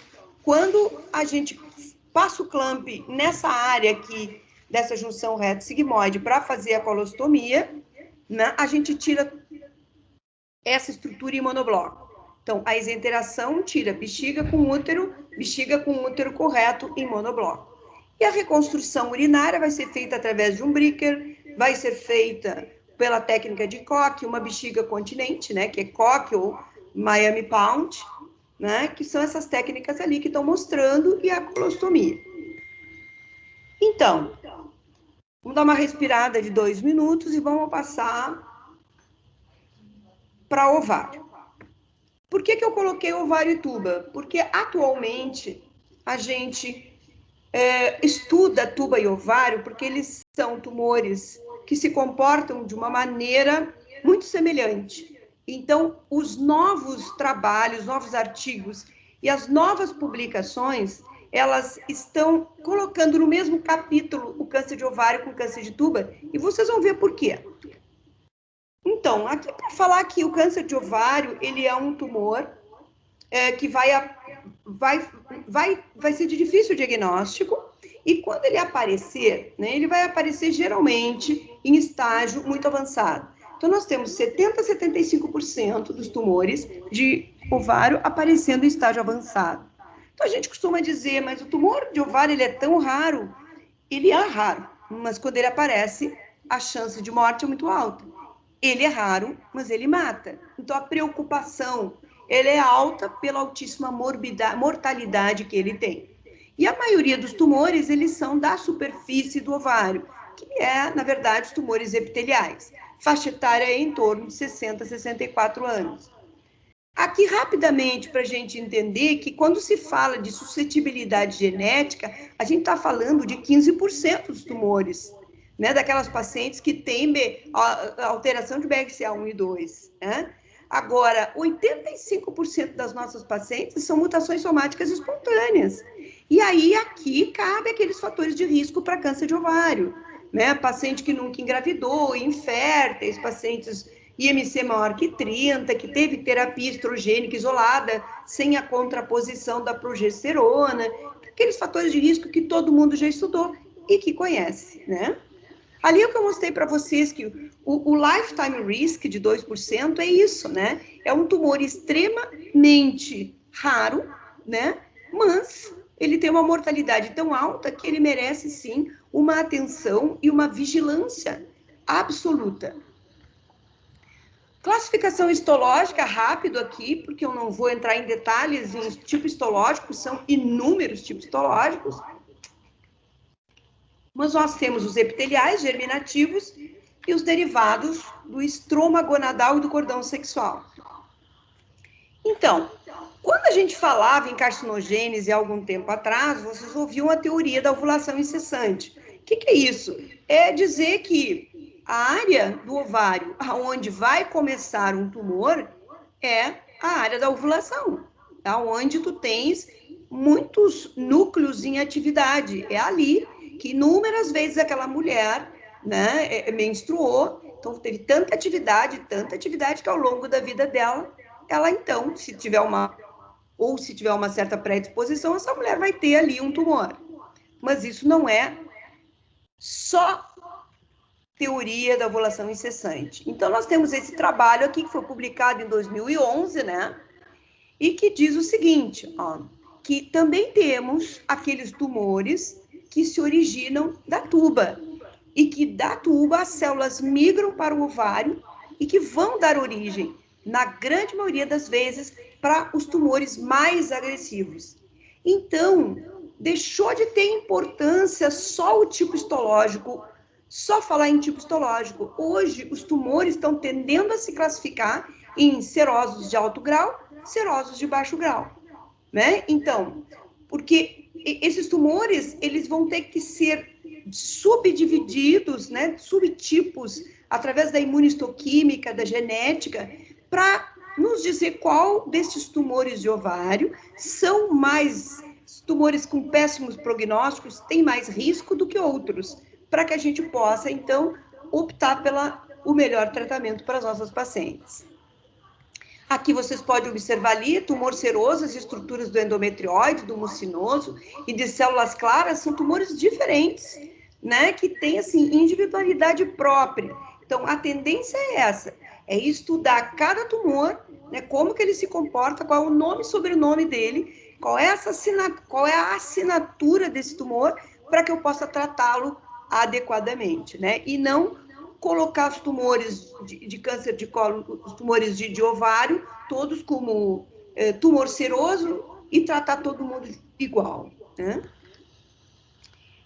quando a gente passa o clamp nessa área aqui, dessa junção reto-sigmoide, para fazer a colostomia, né, a gente tira essa estrutura em monobloco. Então, a isenteração tira bexiga com útero correto em monobloco. E a reconstrução urinária vai ser feita através de um Bricker, vai ser feita pela técnica de Koch, uma bexiga continente, né, que é Koch ou Miami Pound, né, que são essas técnicas ali que estão mostrando, e a colostomia. Então, vamos dar uma respirada de 2 minutos e vamos passar para ovário. Por que eu coloquei ovário e tuba? Porque atualmente a gente estuda tuba e ovário porque eles são tumores que se comportam de uma maneira muito semelhante. Então, os novos trabalhos, novos artigos e as novas publicações, elas estão colocando no mesmo capítulo o câncer de ovário com o câncer de tuba, e vocês vão ver por quê. Então, aqui para falar que o câncer de ovário, ele é um tumor que vai ser de difícil diagnóstico, e quando ele aparecer, né, ele vai aparecer geralmente em estágio muito avançado. Então, nós temos 70% a 75% dos tumores de ovário aparecendo em estágio avançado. Então, a gente costuma dizer, mas o tumor de ovário, ele é tão raro? Ele é raro, mas quando ele aparece, a chance de morte é muito alta. Ele é raro, mas ele mata. Então, a preocupação, ele é alta pela altíssima mortalidade que ele tem. E a maioria dos tumores, eles são da superfície do ovário, que é, na verdade, os tumores epiteliais. Faixa etária é em torno de 60 a 64 anos. Aqui, rapidamente, para a gente entender que quando se fala de suscetibilidade genética, a gente está falando de 15% dos tumores, né, daquelas pacientes que têm alteração de BRCA1 e 2, né? Agora, 85% das nossas pacientes são mutações somáticas espontâneas. E aí, aqui, cabe aqueles fatores de risco para câncer de ovário, né? Paciente que nunca engravidou, inférteis, pacientes IMC maior que 30, que teve terapia estrogênica isolada, sem a contraposição da progesterona, aqueles fatores de risco que todo mundo já estudou e que conhece, né? Ali é o que eu mostrei para vocês, que o lifetime risk de 2% é isso, né? É um tumor extremamente raro, né? Mas ele tem uma mortalidade tão alta que ele merece, sim, uma atenção e uma vigilância absoluta. Classificação histológica, rápido aqui, porque eu não vou entrar em detalhes em tipo histológico, são inúmeros tipos histológicos. Mas nós temos os epiteliais germinativos e os derivados do estroma gonadal e do cordão sexual. Então, quando a gente falava em carcinogênese há algum tempo atrás, vocês ouviam a teoria da ovulação incessante. O que é isso? É dizer que a área do ovário onde vai começar um tumor é a área da ovulação, tá? Onde tu tens muitos núcleos em atividade. É ali que inúmeras vezes aquela mulher, né, menstruou, então teve tanta atividade que ao longo da vida dela, ela então, se tiver uma ou se tiver uma certa predisposição, essa mulher vai ter ali um tumor. Mas isso não é só teoria da ovulação incessante. Então, nós temos esse trabalho aqui, que foi publicado em 2011, né? E que diz o seguinte, ó, que também temos aqueles tumores que se originam da tuba, e que da tuba as células migram para o ovário e que vão dar origem, na grande maioria das vezes, para os tumores mais agressivos. Então, deixou de ter importância só o tipo histológico, só falar em tipo histológico. Hoje, os tumores estão tendendo a se classificar em serosos de alto grau, serosos de baixo grau, né? Então, porque esses tumores, eles vão ter que ser subdivididos, né, subtipos, através da imunistoquímica, da genética, para nos dizer qual desses tumores de ovário são mais tumores com péssimos prognósticos, têm mais risco do que outros, para que a gente possa, então, optar pelo melhor tratamento para as nossas pacientes. Aqui vocês podem observar ali, tumor seroso, as estruturas do endometrióide, do mucinoso e de células claras, são tumores diferentes, né, que têm, assim, individualidade própria. Então, a tendência é essa, é estudar cada tumor, né, como que ele se comporta, qual é o nome e sobrenome dele, qual é a assinatura desse tumor, para que eu possa tratá-lo adequadamente, né, e não colocar os tumores de câncer de colo, os tumores de ovário, todos como tumor seroso e tratar todo mundo igual, né?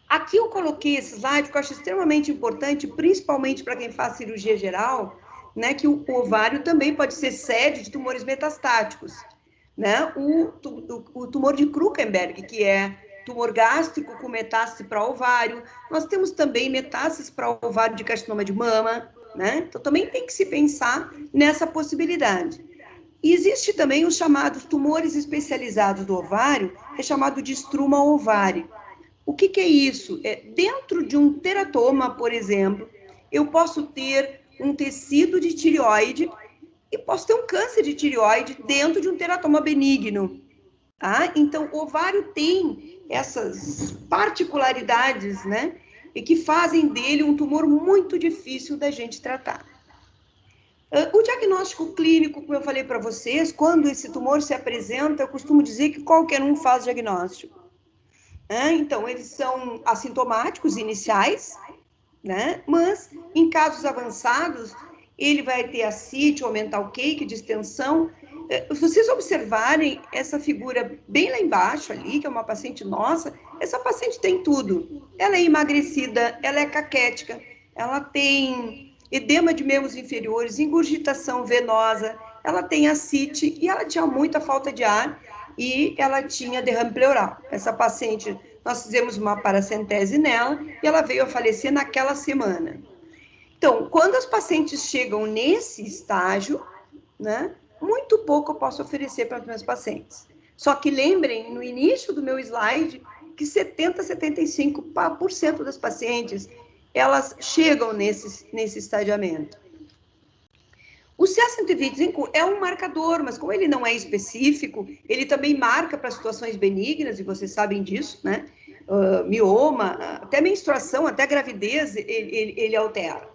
Aqui eu coloquei esse slide que eu acho extremamente importante, principalmente para quem faz cirurgia geral, né, que o ovário também pode ser sede de tumores metastáticos, né? O tumor de Krukenberg, que é tumor gástrico com metástase para ovário. Nós temos também metástases para ovário de carcinoma de mama, né? Então, também tem que se pensar nessa possibilidade. E existe também os chamados tumores especializados do ovário, é chamado de estruma ovário. O que é isso? Dentro de um teratoma, por exemplo, eu posso ter um tecido de tireoide e posso ter um câncer de tireoide dentro de um teratoma benigno. Tá? Então, o ovário tem essas particularidades, né? E que fazem dele um tumor muito difícil da gente tratar. O diagnóstico clínico, como eu falei para vocês, quando esse tumor se apresenta, eu costumo dizer que qualquer um faz diagnóstico. Então, eles são assintomáticos iniciais, né? Mas, em casos avançados, ele vai ter ascite ou mental cake de extensão. Se vocês observarem essa figura bem lá embaixo ali, que é uma paciente nossa, essa paciente tem tudo. Ela é emagrecida, ela é caquética, ela tem edema de membros inferiores, ingurgitação venosa, ela tem ascite e ela tinha muita falta de ar e ela tinha derrame pleural. Essa paciente, nós fizemos uma paracentese nela e ela veio a falecer naquela semana. Então, quando as pacientes chegam nesse estágio, né, muito pouco eu posso oferecer para os meus pacientes. Só que lembrem, no início do meu slide, que 70% a 75% das pacientes, elas chegam nesse estadiamento. O CA125 é um marcador, mas como ele não é específico, ele também marca para situações benignas, e vocês sabem disso, né? Mioma, até menstruação, até gravidez, ele altera.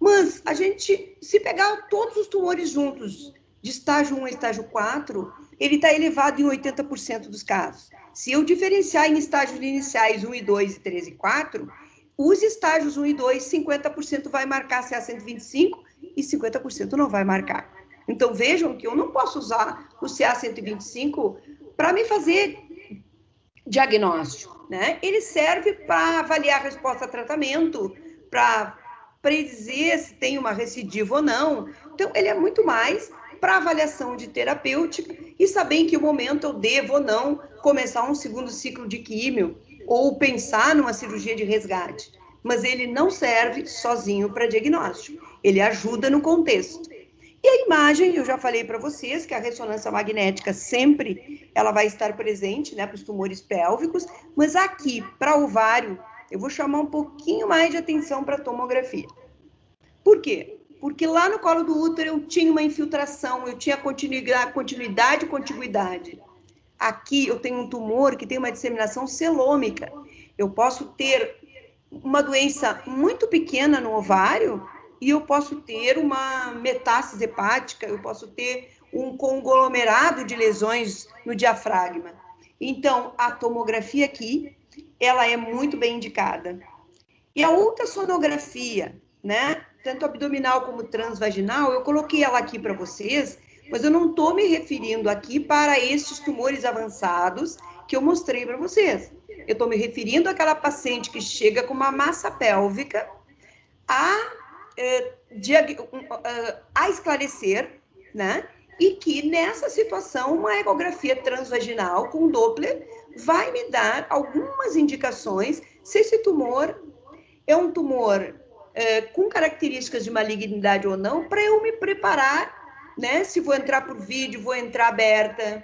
Mas a gente, se pegar todos os tumores juntos, de estágio 1 a estágio 4, ele está elevado em 80% dos casos. Se eu diferenciar em estágios iniciais 1 e 2, 3 e 4, os estágios 1 e 2, 50% vai marcar CA125 e 50% não vai marcar. Então, vejam que eu não posso usar o CA125 para me fazer diagnóstico, né? Ele serve para avaliar a resposta a tratamento, para predizer se tem uma recidiva ou não. Então, ele é muito mais para avaliação de terapêutica e saber em que momento eu devo ou não começar um segundo ciclo de químio ou pensar numa cirurgia de resgate. Mas ele não serve sozinho para diagnóstico, ele ajuda no contexto. E a imagem, eu já falei para vocês que a ressonância magnética sempre ela vai estar presente, né, para os tumores pélvicos, mas aqui, para ovário, eu vou chamar um pouquinho mais de atenção para a tomografia. Por quê? Porque lá no colo do útero eu tinha uma infiltração, eu tinha continuidade e contiguidade. aqui eu tenho um tumor que tem uma disseminação celômica. Eu posso ter uma doença muito pequena no ovário e eu posso ter uma metástase hepática, eu posso ter um conglomerado de lesões no diafragma. Então, a tomografia aqui, ela é muito bem indicada. E a ultrassonografia, né, tanto abdominal como transvaginal, eu coloquei ela aqui para vocês, mas eu não estou me referindo aqui para estes tumores avançados que eu mostrei para vocês. Eu estou me referindo àquela paciente que chega com uma massa pélvica a esclarecer, né? E que nessa situação, uma ecografia transvaginal com Doppler vai me dar algumas indicações se esse tumor é um tumor com características de malignidade ou não, para eu me preparar, né? Se vou entrar por vídeo, vou entrar aberta,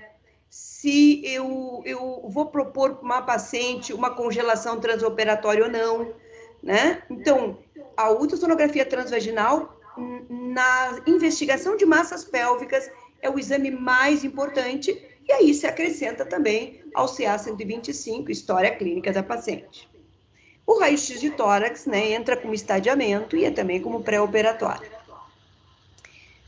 se eu vou propor para uma paciente uma congelação transoperatória ou não, né? Então, a ultrassonografia transvaginal, na investigação de massas pélvicas, é o exame mais importante, e aí se acrescenta também ao CA-125, história clínica da paciente. O raio-x de tórax, né, entra como estadiamento e é também como pré-operatório.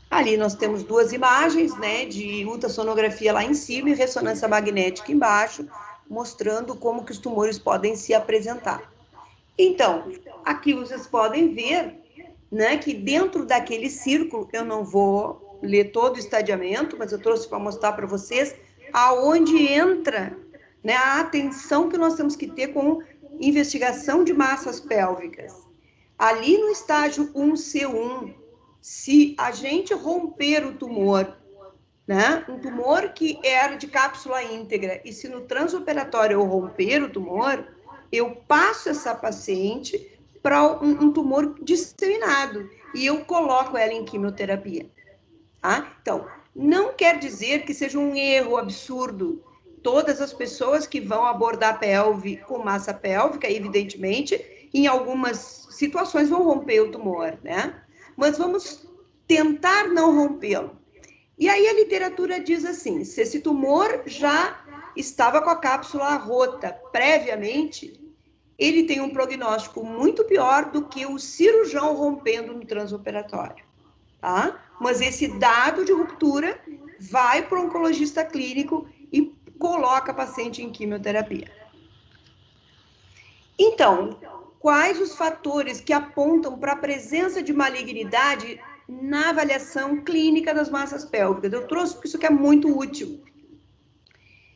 Ali nós temos duas imagens, né, de ultrassonografia lá em cima e ressonância magnética embaixo, mostrando como que os tumores podem se apresentar. Então, aqui vocês podem ver, né, que dentro daquele círculo, eu não vou ler todo o estadiamento, mas eu trouxe para mostrar para vocês aonde entra, né, a atenção que nós temos que ter com investigação de massas pélvicas. Ali no estágio 1C1, se a gente romper o tumor, né, um tumor que era de cápsula íntegra, e se no transoperatório eu romper o tumor, eu passo essa paciente para um tumor disseminado e eu coloco ela em quimioterapia. Tá? Então, não quer dizer que seja um erro absurdo. Todas as pessoas que vão abordar a pelve com massa pélvica, evidentemente, em algumas situações vão romper o tumor, né? Mas vamos tentar não rompê-lo. E aí a literatura diz assim, se esse tumor já estava com a cápsula rota previamente, ele tem um prognóstico muito pior do que o cirurgião rompendo no transoperatório, tá? Mas esse dado de ruptura vai para o oncologista clínico e coloca a paciente em quimioterapia. Então, quais os fatores que apontam para a presença de malignidade na avaliação clínica das massas pélvicas? Eu trouxe porque isso aqui é muito útil.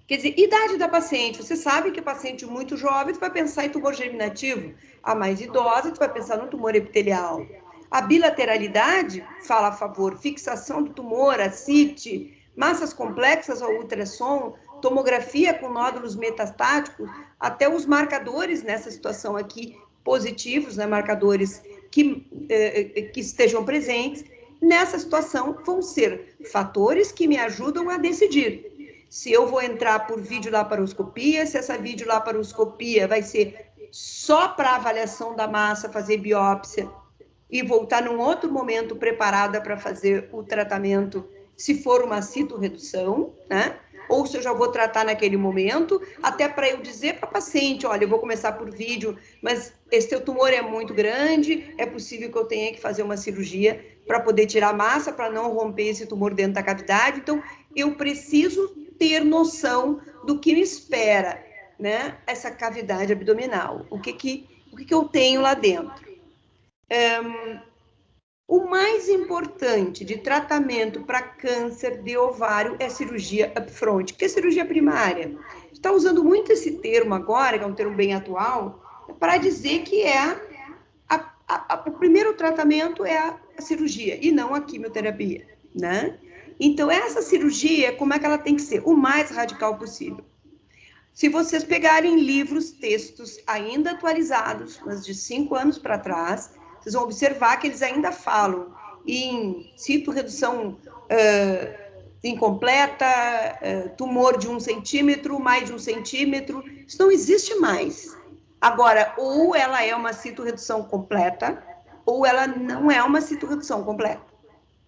Quer dizer, idade da paciente. Você sabe que a paciente muito jovem, tu vai pensar em tumor germinativo. A mais idosa, tu vai pensar no tumor epitelial. A bilateralidade fala a favor. Fixação do tumor, ascite, massas complexas ao ultrassom, tomografia com nódulos metastáticos, até os marcadores nessa situação aqui positivos, né, marcadores que estejam presentes, nessa situação vão ser fatores que me ajudam a decidir se eu vou entrar por videolaparoscopia, se essa videolaparoscopia vai ser só para avaliação da massa, fazer biópsia e voltar num outro momento preparada para fazer o tratamento, se for uma citorredução, né? Ou se eu já vou tratar naquele momento, até para eu dizer para a paciente, olha, eu vou começar por vídeo, mas esse teu tumor é muito grande, é possível que eu tenha que fazer uma cirurgia para poder tirar a massa, para não romper esse tumor dentro da cavidade. Então, eu preciso ter noção do que me espera, né? Essa cavidade abdominal, o que eu tenho lá dentro. O mais importante de tratamento para câncer de ovário é cirurgia upfront, que é cirurgia primária. Está usando muito esse termo agora, que é um termo bem atual, para dizer que o primeiro tratamento é a cirurgia e não a quimioterapia, né? Então, essa cirurgia, como é que ela tem que ser? O mais radical possível. Se vocês pegarem livros, textos ainda atualizados, mas de 5 anos para trás, vocês vão observar que eles ainda falam em citorredução incompleta, tumor de 1 centímetro, mais de 1 centímetro. Isso não existe mais. Agora, ou ela é uma citorredução completa, ou ela não é uma citorredução completa,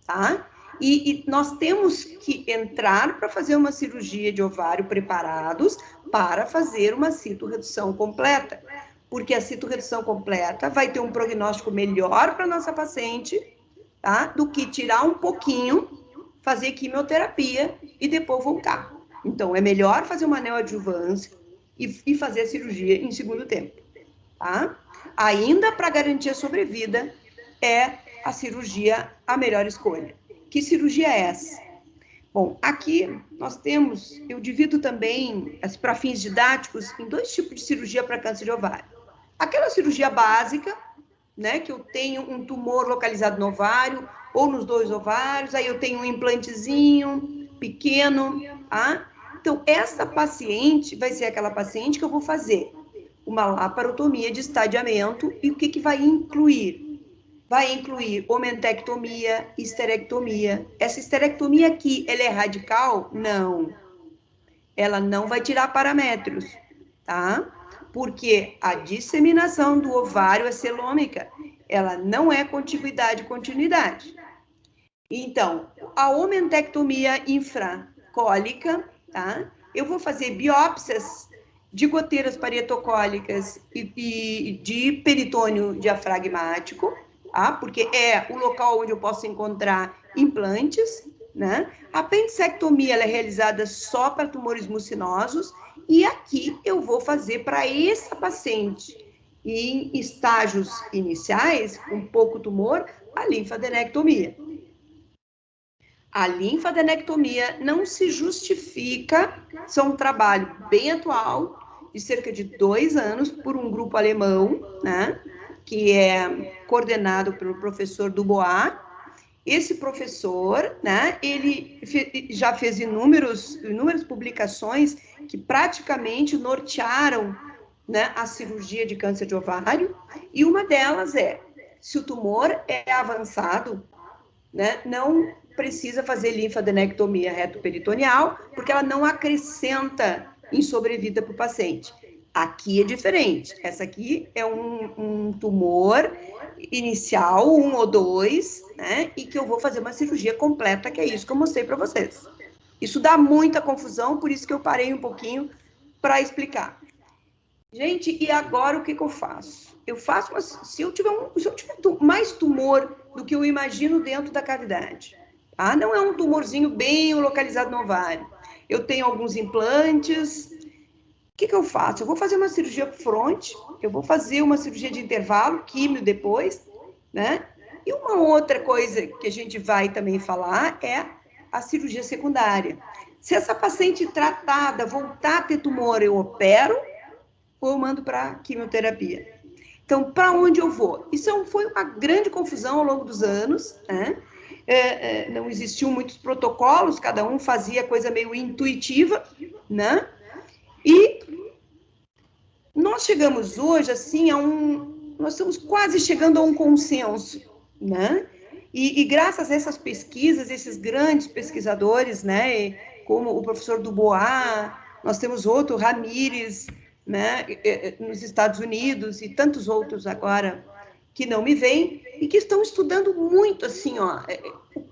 tá? E nós temos que entrar para fazer uma cirurgia de ovário preparados para fazer uma citorredução completa, porque a citorredução completa vai ter um prognóstico melhor para nossa paciente, tá? Do que tirar um pouquinho, fazer quimioterapia e depois voltar. Então, é melhor fazer uma neoadjuvância e fazer a cirurgia em segundo tempo, tá? Ainda para garantir a sobrevida, é a cirurgia a melhor escolha. Que cirurgia é essa? Bom, aqui nós temos, eu divido também, para fins didáticos, em 2 tipos de cirurgia para câncer de ovário. Aquela cirurgia básica, né, que eu tenho um tumor localizado no ovário, ou nos 2 ovários, aí eu tenho um implantezinho pequeno, tá? Então, essa paciente vai ser aquela paciente que eu vou fazer uma laparotomia de estadiamento, e o que vai incluir? Vai incluir omentectomia, histerectomia. Essa histerectomia aqui, ela é radical? Não. Ela não vai tirar paramétros, tá? Porque a disseminação do ovário é celômica, ela não é contiguidade e continuidade. Então, a omentectomia infracólica, tá? Eu vou fazer biópsias de goteiras parietocólicas e de peritônio diafragmático, tá? Porque é o local onde eu posso encontrar implantes, né? A apendicectomia ela é realizada só para tumores mucinosos, e aqui eu vou fazer para essa paciente, em estágios iniciais, com pouco tumor, a linfadenectomia. A linfadenectomia não se justifica, isso é um trabalho bem atual, de cerca de 2 anos, por um grupo alemão, né, que é coordenado pelo professor Dubois. Esse professor, né, ele já fez inúmeras publicações que praticamente nortearam, né, a cirurgia de câncer de ovário, e uma delas é, se o tumor é avançado, né, não precisa fazer linfadenectomia retoperitoneal, porque ela não acrescenta em sobrevida para o paciente. Aqui é diferente. Essa aqui é um tumor inicial, 1 ou 2, né, e que eu vou fazer uma cirurgia completa, que é isso que eu mostrei para vocês. Isso dá muita confusão, por isso que eu parei um pouquinho para explicar. Gente, e agora o que eu faço? Eu faço, se eu tiver mais tumor do que eu imagino dentro da cavidade, tá? Não é um tumorzinho bem localizado no ovário. Eu tenho alguns implantes. O que eu faço? Eu vou fazer uma cirurgia front, eu vou fazer uma cirurgia de intervalo, químio depois, né? E uma outra coisa que a gente vai também falar é a cirurgia secundária. Se essa paciente tratada voltar a ter tumor, eu opero ou eu mando para quimioterapia. Então, para onde eu vou? Isso foi uma grande confusão ao longo dos anos, né? Não existiam muitos protocolos, cada um fazia coisa meio intuitiva, né? E nós chegamos hoje, assim, nós estamos quase chegando a um consenso, né? E graças a essas pesquisas, esses grandes pesquisadores, né? Como o professor Dubois, nós temos outro, Ramírez, né, nos Estados Unidos, e tantos outros agora que não me veem, e que estão estudando muito, assim, ó,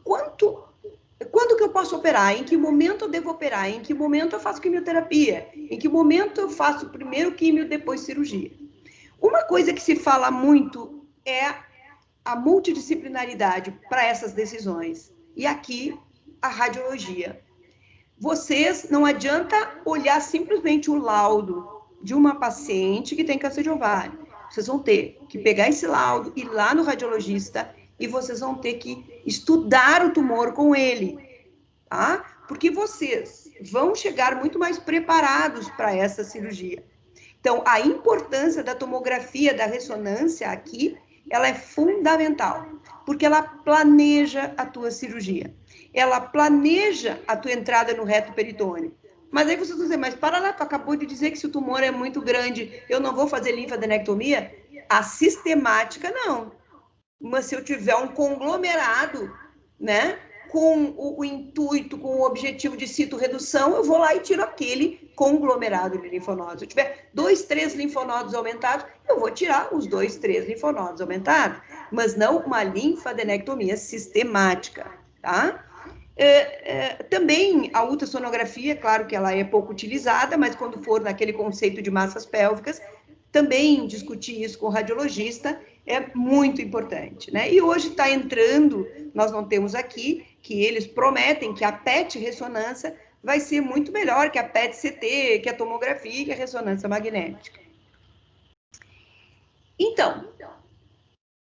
quando que eu posso operar, em que momento eu devo operar, em que momento eu faço quimioterapia, em que momento eu faço primeiro quimio, depois cirurgia. Uma coisa que se fala muito é a multidisciplinaridade para essas decisões, e aqui a radiologia. Vocês, não adianta olhar simplesmente o laudo de uma paciente que tem câncer de ovário. Vocês vão ter que pegar esse laudo, ir lá no radiologista, e vocês vão ter que estudar o tumor com ele, tá? Porque vocês vão chegar muito mais preparados para essa cirurgia. Então, a importância da tomografia, da ressonância aqui, ela é fundamental, porque ela planeja a tua cirurgia. Ela planeja a tua entrada no reto peritônio. Mas aí vocês vão dizer, mas para lá, tu acabou de dizer que se o tumor é muito grande, eu não vou fazer linfadenectomia? A sistemática, não. Mas se eu tiver um conglomerado, né, com o intuito, com o objetivo de citorredução, eu vou lá e tiro aquele conglomerado de linfonodos. Se eu tiver 2, 3 linfonodos aumentados, eu vou tirar os 2, 3 linfonodos aumentados, mas não uma linfadenectomia sistemática, tá? Também a ultrassonografia, claro que ela é pouco utilizada, mas quando for naquele conceito de massas pélvicas, também discutir isso com o radiologista é muito importante, né? E hoje está entrando, nós não temos aqui, que eles prometem que a PET ressonância vai ser muito melhor que a PET-CT, que a tomografia, que a ressonância magnética. Então,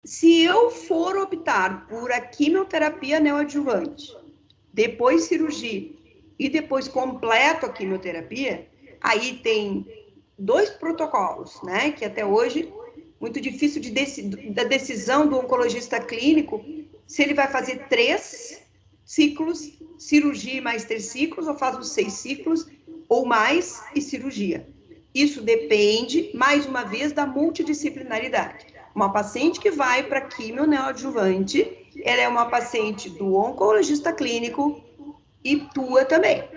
se eu for optar por a quimioterapia neoadjuvante, depois cirurgia e depois completo a quimioterapia, aí tem 2 protocolos, né, que até hoje muito difícil da decisão do oncologista clínico, se ele vai fazer 3 ciclos, cirurgia mais 3 ciclos, ou faz os 6 ciclos, ou mais, e cirurgia. Isso depende, mais uma vez, da multidisciplinaridade. Uma paciente que vai para quimio neoadjuvante, ela é uma paciente do oncologista clínico e tua também,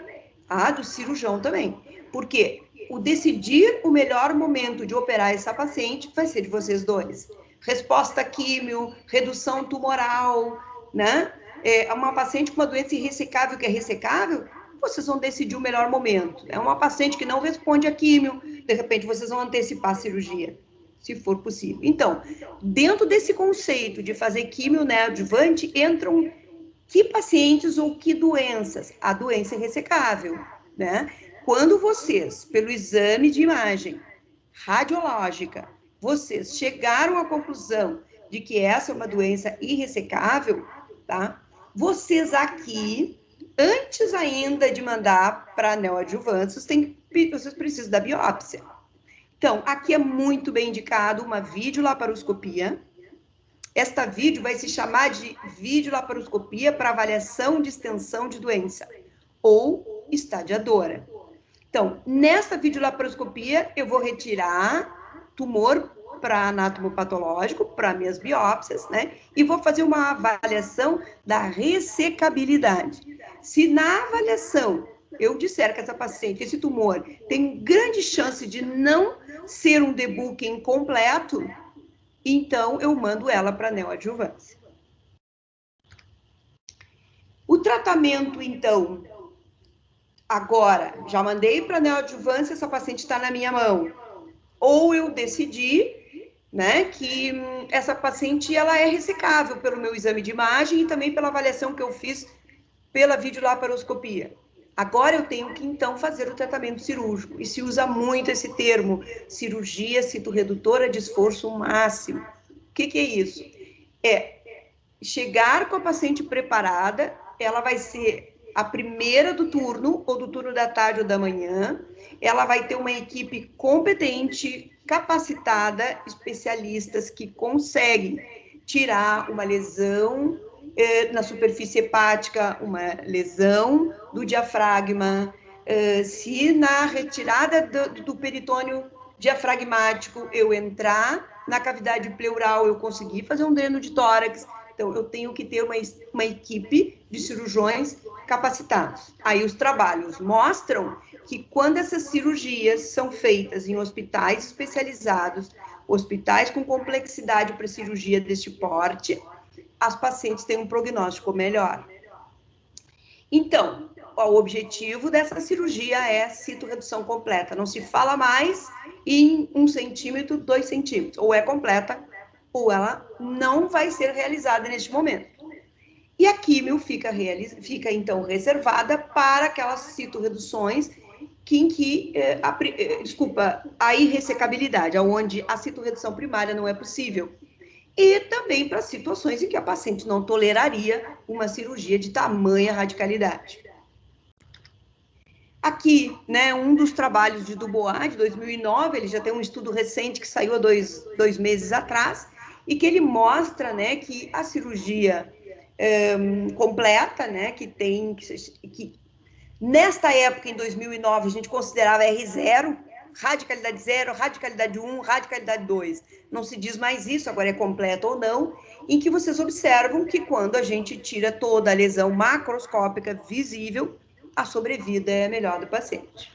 do cirurgião também. Por quê? O decidir o melhor momento de operar essa paciente vai ser de vocês dois. Resposta à químio, redução tumoral, né? Uma paciente com uma doença irressecável que é ressecável, vocês vão decidir o melhor momento. É uma paciente que não responde à químio, de repente vocês vão antecipar a cirurgia, se for possível. Então, dentro desse conceito de fazer químio neoadjuvante, entram que pacientes ou que doenças? A doença é ressecável, né? Quando vocês, pelo exame de imagem radiológica, vocês chegaram à conclusão de que essa é uma doença irressecável, tá? Vocês aqui, antes ainda de mandar para a neoadjuvância, vocês precisam da biópsia. Então, aqui é muito bem indicado uma videolaparoscopia. Esta vídeo vai se chamar de videolaparoscopia para avaliação de extensão de doença, ou estadiadora. Então, nessa videolaparoscopia, eu vou retirar tumor para anatomopatológico, para minhas biópsias, né? E vou fazer uma avaliação da ressecabilidade. Se na avaliação eu disser que essa paciente, esse tumor, tem grande chance de não ser um debooking completo, então eu mando ela para neoadjuvância. O tratamento, então, agora, já mandei para neoadjuvância, essa paciente está na minha mão. Ou eu decidi, né, que essa paciente ela é ressecável pelo meu exame de imagem e também pela avaliação que eu fiz pela videolaparoscopia. Agora eu tenho que, então, fazer o tratamento cirúrgico. E se usa muito esse termo, cirurgia citoredutora de esforço máximo. O que é isso? É chegar com a paciente preparada, ela vai ser a primeira do turno, ou do turno da tarde ou da manhã, ela vai ter uma equipe competente, capacitada, especialistas que conseguem tirar uma lesão na superfície hepática, uma lesão do diafragma, se na retirada do peritônio diafragmático eu entrar na cavidade pleural, eu conseguir fazer um dreno de tórax. Então, eu tenho que ter uma equipe de cirurgiões capacitados. Aí os trabalhos mostram que quando essas cirurgias são feitas em hospitais especializados, hospitais com complexidade para cirurgia deste porte, as pacientes têm um prognóstico melhor. Então, o objetivo dessa cirurgia é citorredução completa. Não se fala mais em 1 centímetro, 2 centímetros. Ou é completa, ou ela não vai ser realizada neste momento. E a químio fica então, reservada para aquelas citorreduções a irressecabilidade, onde a citorredução primária não é possível. E também para situações em que a paciente não toleraria uma cirurgia de tamanha radicalidade. Aqui, né, um dos trabalhos de Dubois, de 2009, ele já tem um estudo recente que saiu há dois meses atrás, e que ele mostra, né, que a cirurgia completa, né, que nesta época, em 2009, a gente considerava R0, radicalidade 0, radicalidade 1, radicalidade 2. Não se diz mais isso, agora é completa ou não, em que vocês observam que quando a gente tira toda a lesão macroscópica visível, a sobrevida é melhor do paciente.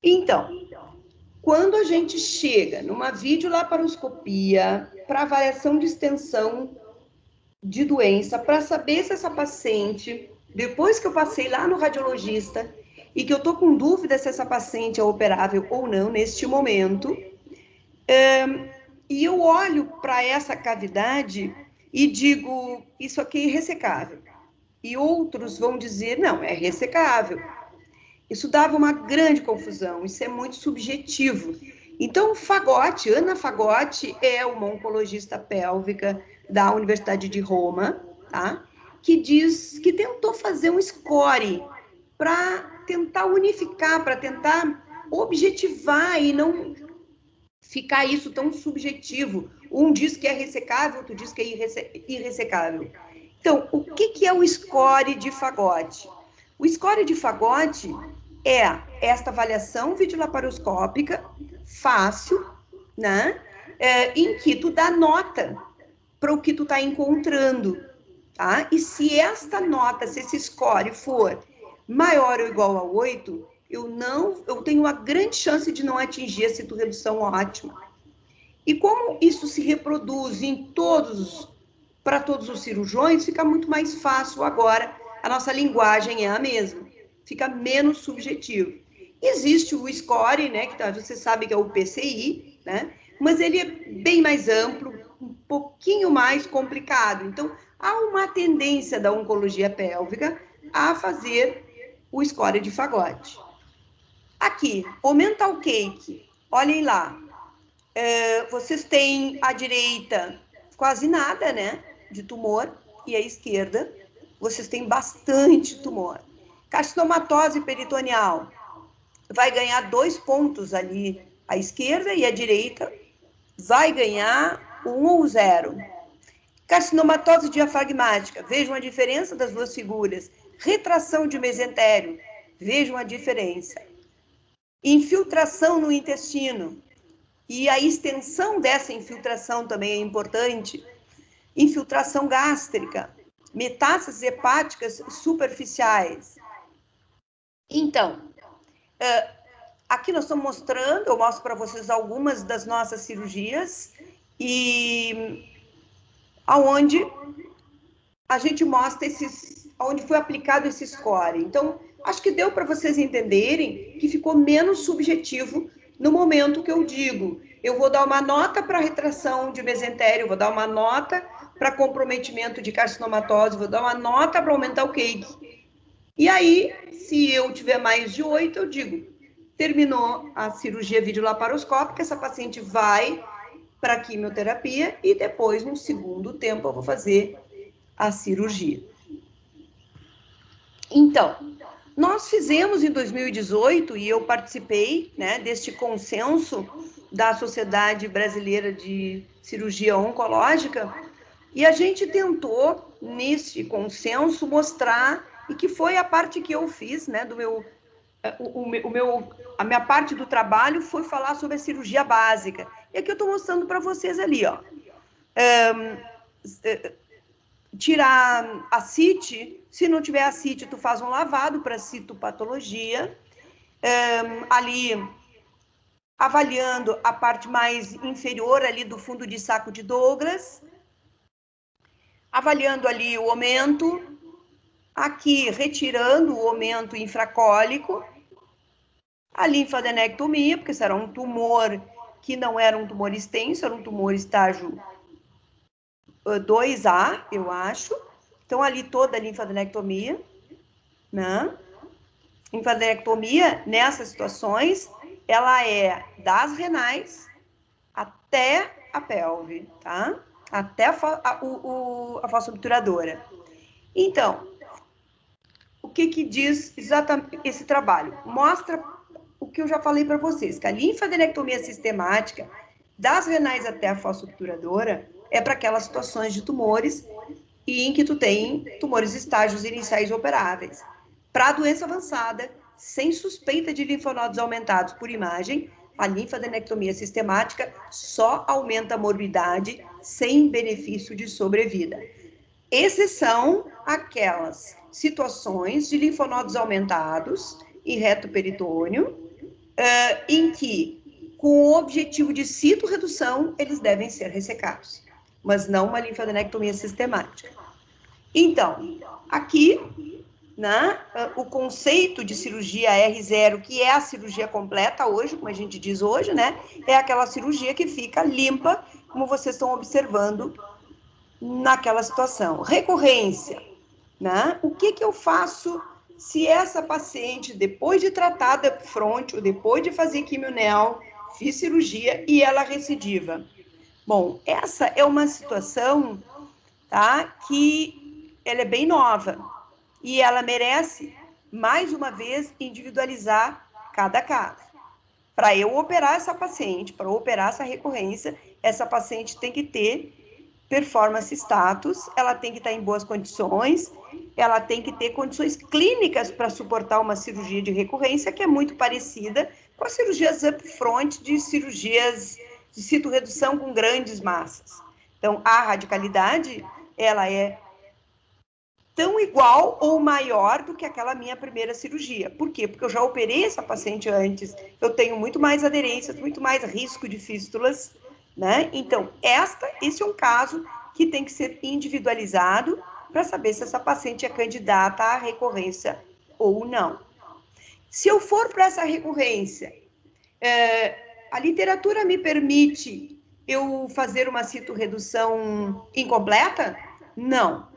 Então, quando a gente chega numa videolaparoscopia para avaliação de extensão de doença, para saber se essa paciente depois que eu passei lá no radiologista e que eu estou com dúvida se essa paciente é operável ou não neste momento, e eu olho para essa cavidade e digo, isso aqui é irressecável. E outros vão dizer, não, é ressecável. Isso dava uma grande confusão, isso é muito subjetivo. Então, Fagotti, Ana Fagotti é uma oncologista pélvica da Universidade de Roma, tá? Que tentou fazer um score para tentar unificar, para tentar objetivar e não ficar isso tão subjetivo. Um diz que é ressecável, outro diz que é irressecável. Então, o que é o score de Fagotti? O score de Fagotti é esta avaliação videolaparoscópica fácil, né? Em que tu dá nota para o que tu está encontrando, tá? E se esta nota, se esse score for maior ou igual a 8, eu tenho uma grande chance de não atingir a cito-redução ótima. E como isso se reproduz para todos os cirurgiões, fica muito mais fácil agora, a nossa linguagem é a mesma, fica menos subjetivo. Existe o score, né, que você sabe que é o PCI, né, mas ele é bem mais amplo, um pouquinho mais complicado. Então, há uma tendência da oncologia pélvica a fazer o score de Fagotti. Aqui, o mental cake, olhem lá, vocês têm à direita quase nada, né, de tumor, e à esquerda vocês têm bastante tumor. Carcinomatose peritoneal vai ganhar 2 pontos ali à esquerda e à direita vai ganhar 1 ou 0. Carcinomatose diafragmática, vejam a diferença das duas figuras. Retração de mesentério, vejam a diferença. Infiltração no intestino, e a extensão dessa infiltração também é importante. Infiltração gástrica, metástases hepáticas superficiais. Então, aqui nós estamos mostrando, eu mostro para vocês algumas das nossas cirurgias, e aonde a gente mostra onde foi aplicado esse score. Então, acho que deu para vocês entenderem que ficou menos subjetivo no momento que eu digo, eu vou dar uma nota para retração de mesentério, vou dar uma nota para comprometimento de carcinomatose, vou dar uma nota para aumentar o cake. E aí, se eu tiver mais de 8, eu digo, terminou a cirurgia videolaparoscópica, essa paciente vai para a quimioterapia e depois, no segundo tempo, eu vou fazer a cirurgia. Então, nós fizemos em 2018, e eu participei, né, deste consenso da Sociedade Brasileira de Cirurgia Oncológica, e a gente tentou, nesse consenso, mostrar, e que foi a parte que eu fiz, né, a minha parte do trabalho foi falar sobre a cirurgia básica. E aqui eu estou mostrando para vocês ali, ó. Tirar a CIT, se não tiver a CIT, tu faz um lavado para citopatologia, ali avaliando a parte mais inferior ali do fundo de saco de Douglas, avaliando ali o aumento, aqui retirando o aumento infracólico, a linfadenectomia, porque isso era um tumor que não era um tumor extenso, era um tumor estágio 2A, eu acho. Então, ali toda a linfadenectomia, né? Linfadenectomia, nessas situações, ela é das renais até a pelve, tá? Até a fossa obturadora. Então, o que diz exatamente esse trabalho? Mostra o que eu já falei para vocês, que a linfadenectomia sistemática das renais até a fossa obturadora é para aquelas situações de tumores e em que tu tem tumores estágios iniciais operáveis. Para a doença avançada, sem suspeita de linfonodos aumentados por imagem, a linfadenectomia sistemática só aumenta a morbidade sem benefício de sobrevida. Exceção aquelas situações de linfonodos aumentados em reto peritônio, em que, com o objetivo de cito-redução, eles devem ser ressecados, mas não uma linfadenectomia sistemática. Então, aqui né? O conceito de cirurgia R0, que é a cirurgia completa hoje, como a gente diz hoje, né? É aquela cirurgia que fica limpa, como vocês estão observando naquela situação. Recorrência, né? O que eu faço se essa paciente, depois de tratada upfront, ou depois de fazer quimionel, fiz cirurgia e ela recidiva? Bom, essa é uma situação, tá? Que ela é bem nova e ela merece, mais uma vez, individualizar cada caso. Para eu operar essa paciente, para operar essa recorrência, essa paciente tem que ter performance status, ela tem que estar em boas condições, ela tem que ter condições clínicas para suportar uma cirurgia de recorrência, que é muito parecida com as cirurgias upfront de cirurgias de citorredução com grandes massas. Então, a radicalidade, ela é tão igual ou maior do que aquela minha primeira cirurgia. Por quê? Porque eu já operei essa paciente antes, eu tenho muito mais aderências, muito mais risco de fístulas, né? Então, esse é um caso que tem que ser individualizado para saber se essa paciente é candidata à recorrência ou não. Se eu for para essa recorrência, a literatura me permite eu fazer uma citorredução incompleta? Não.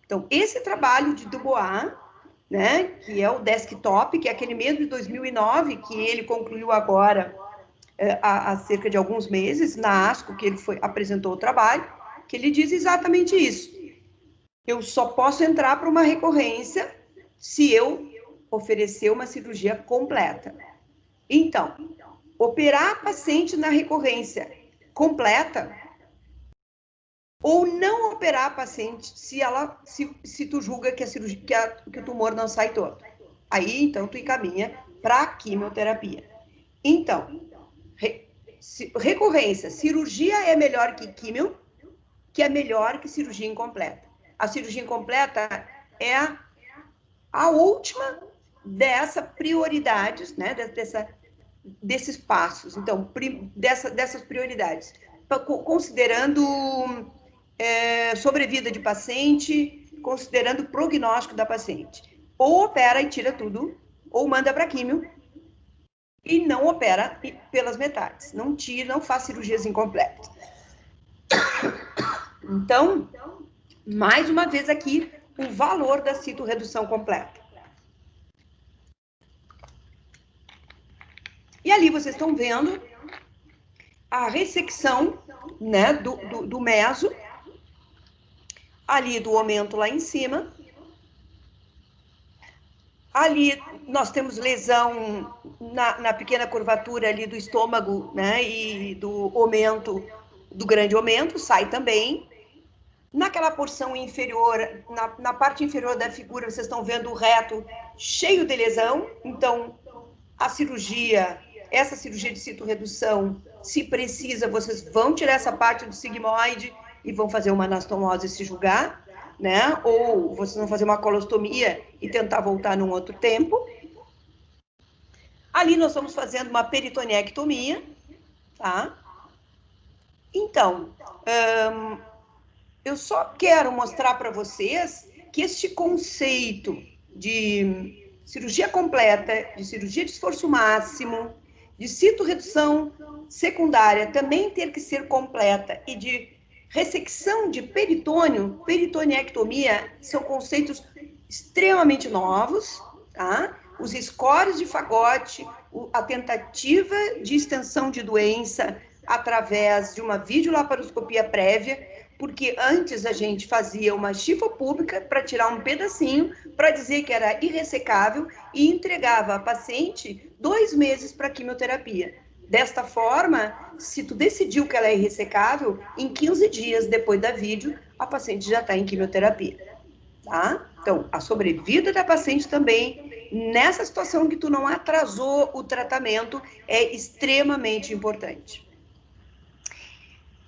Então, esse trabalho de Dubois, né, que é o desktop, que é aquele mesmo de 2009, que ele concluiu agora, há cerca de alguns meses, na ASCO, que ele apresentou o trabalho, que ele diz exatamente isso. Eu só posso entrar para uma recorrência se eu oferecer uma cirurgia completa. Então, operar a paciente na recorrência completa ou não operar a paciente se tu julga que a cirurgia, que o tumor não sai todo. Aí, então, tu encaminha para quimioterapia. Então, recorrência, cirurgia é melhor que quimio, que é melhor que cirurgia incompleta. A cirurgia incompleta é a última dessas prioridades, né, desses passos. Então, dessas prioridades, considerando sobrevida de paciente, considerando o prognóstico da paciente. Ou opera e tira tudo, ou manda para químio, e não opera pelas metades. Não tira, não faz cirurgias incompletas. Então, mais uma vez aqui, o valor da citorredução completa. E ali vocês estão vendo a ressecção, né, do meso, ali do aumento lá em cima. Ali nós temos lesão na pequena curvatura ali do estômago, né, e do aumento, do grande aumento, sai também. Naquela porção inferior, na parte inferior da figura, vocês estão vendo o reto cheio de lesão. Então, essa cirurgia de citorredução, se precisa, vocês vão tirar essa parte do sigmoide e vão fazer uma anastomose se julgar, né? Ou vocês vão fazer uma colostomia e tentar voltar num outro tempo. Ali nós estamos fazendo uma peritonectomia, tá? Então, eu só quero mostrar para vocês que este conceito de cirurgia completa, de cirurgia de esforço máximo, de citorredução secundária também ter que ser completa e de ressecção de peritônio, peritonectomia, são conceitos extremamente novos, tá? Os scores de Fagotti, a tentativa de extensão de doença através de uma videolaparoscopia prévia, porque antes a gente fazia uma chifa pública para tirar um pedacinho, para dizer que era irressecável e entregava a paciente 2 meses para quimioterapia. Desta forma, se tu decidiu que ela é irressecável, em 15 dias depois da vídeo, a paciente já está em quimioterapia, tá? Então, a sobrevida da paciente também, nessa situação que tu não atrasou o tratamento, é extremamente importante.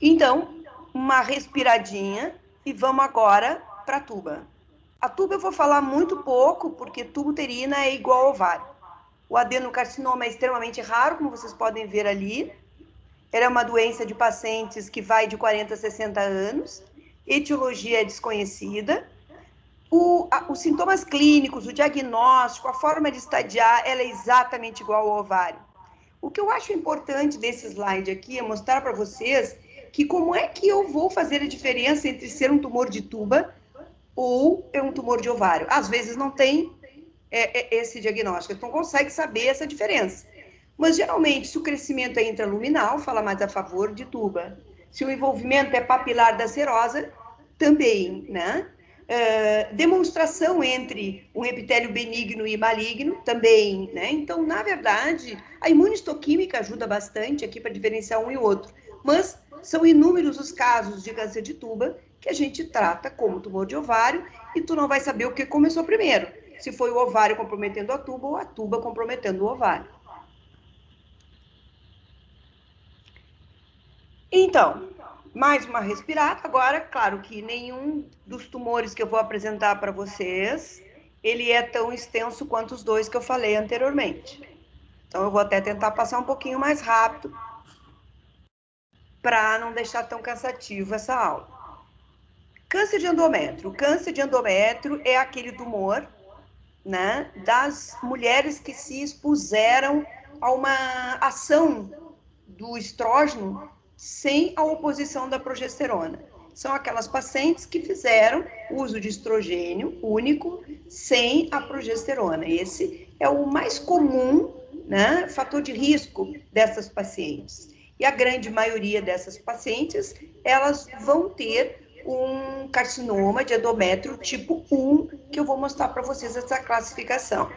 Então, uma respiradinha e vamos agora para a tuba. A tuba eu vou falar muito pouco, porque tubo uterina é igual ao ovário. O adenocarcinoma é extremamente raro, como vocês podem ver ali. Ela é uma doença de pacientes que vai de 40 a 60 anos. Etiologia é desconhecida. Os sintomas clínicos, o diagnóstico, a forma de estadiar, ela é exatamente igual ao ovário. O que eu acho importante desse slide aqui é mostrar para vocês que como é que eu vou fazer a diferença entre ser um tumor de tuba ou é um tumor de ovário. Às vezes não tem esse diagnóstico, então consegue saber essa diferença. Mas, geralmente, se o crescimento é intraluminal, fala mais a favor de tuba. Se o envolvimento é papilar da serosa, também, né? Demonstração entre um epitélio benigno e maligno, também, né? Então, na verdade, a imunistoquímica ajuda bastante aqui para diferenciar um e outro. Mas são inúmeros os casos de câncer de tuba que a gente trata como tumor de ovário e tu não vai saber o que começou primeiro. Se foi o ovário comprometendo a tuba ou a tuba comprometendo o ovário. Então, mais uma respirada. Agora, claro que nenhum dos tumores que eu vou apresentar para vocês, ele é tão extenso quanto os dois que eu falei anteriormente. Então, eu vou até tentar passar um pouquinho mais rápido para não deixar tão cansativo essa aula. Câncer de endométrio. O câncer de endométrio é aquele tumor, né, das mulheres que se expuseram a uma ação do estrógeno sem a oposição da progesterona. São aquelas pacientes que fizeram uso de estrogênio único sem a progesterona. Esse é o mais comum, né, fator de risco dessas pacientes. E a grande maioria dessas pacientes, elas vão ter um carcinoma de endométrio tipo 1, que eu vou mostrar para vocês essa classificação.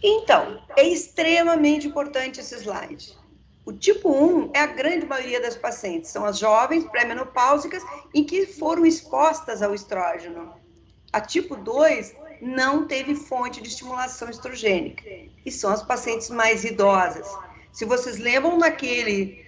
Então, é extremamente importante esse slide. O tipo 1 é a grande maioria das pacientes, são as jovens pré-menopáusicas em que foram expostas ao estrógeno. A tipo 2 não teve fonte de estimulação estrogênica, e são as pacientes mais idosas. Se vocês lembram daquele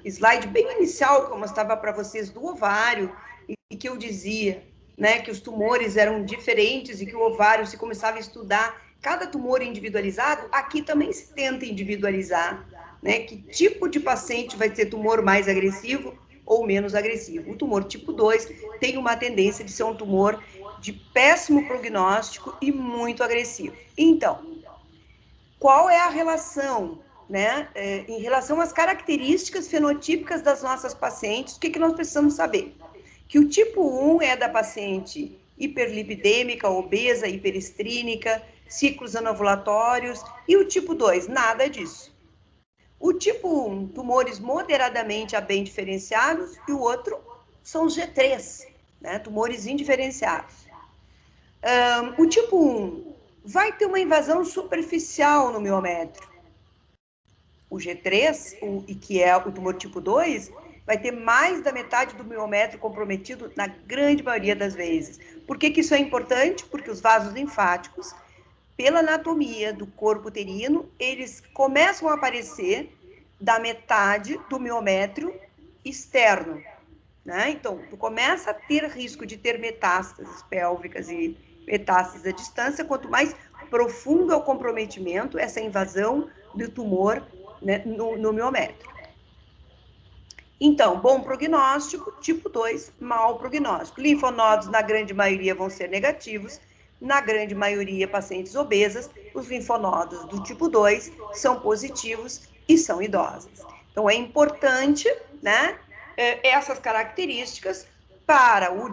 slide bem inicial que eu mostrava para vocês do ovário, e que eu dizia, né, que os tumores eram diferentes e que o ovário se começava a estudar cada tumor individualizado, aqui também se tenta individualizar, né, que tipo de paciente vai ter tumor mais agressivo ou menos agressivo. O tumor tipo 2 tem uma tendência de ser um tumor de péssimo prognóstico e muito agressivo. Então, qual é a relação, né, em relação às características fenotípicas das nossas pacientes? O que nós precisamos saber? Que o tipo 1 é da paciente hiperlipidêmica, obesa, hiperestrínica, ciclos anovulatórios, e o tipo 2, nada disso. O tipo 1, tumores moderadamente a bem diferenciados, e o outro são os G3, né, tumores indiferenciados. O tipo 1 vai ter uma invasão superficial no miométrio. O G3, que é o tumor tipo 2, vai ter mais da metade do miométrio comprometido na grande maioria das vezes. Por que isso é importante? Porque os vasos linfáticos, pela anatomia do corpo uterino, eles começam a aparecer da metade do miométrio externo, né? Então, tu começa a ter risco de ter metástases pélvicas e metástases à distância, quanto mais profundo é o comprometimento, essa invasão do tumor, né, no miométrio. Então, bom prognóstico, tipo 2, mau prognóstico. Linfonodos, na grande maioria, vão ser negativos. Na grande maioria, pacientes obesas, os linfonodos do tipo 2 são positivos e são idosas. Então, é importante, né, essas características para o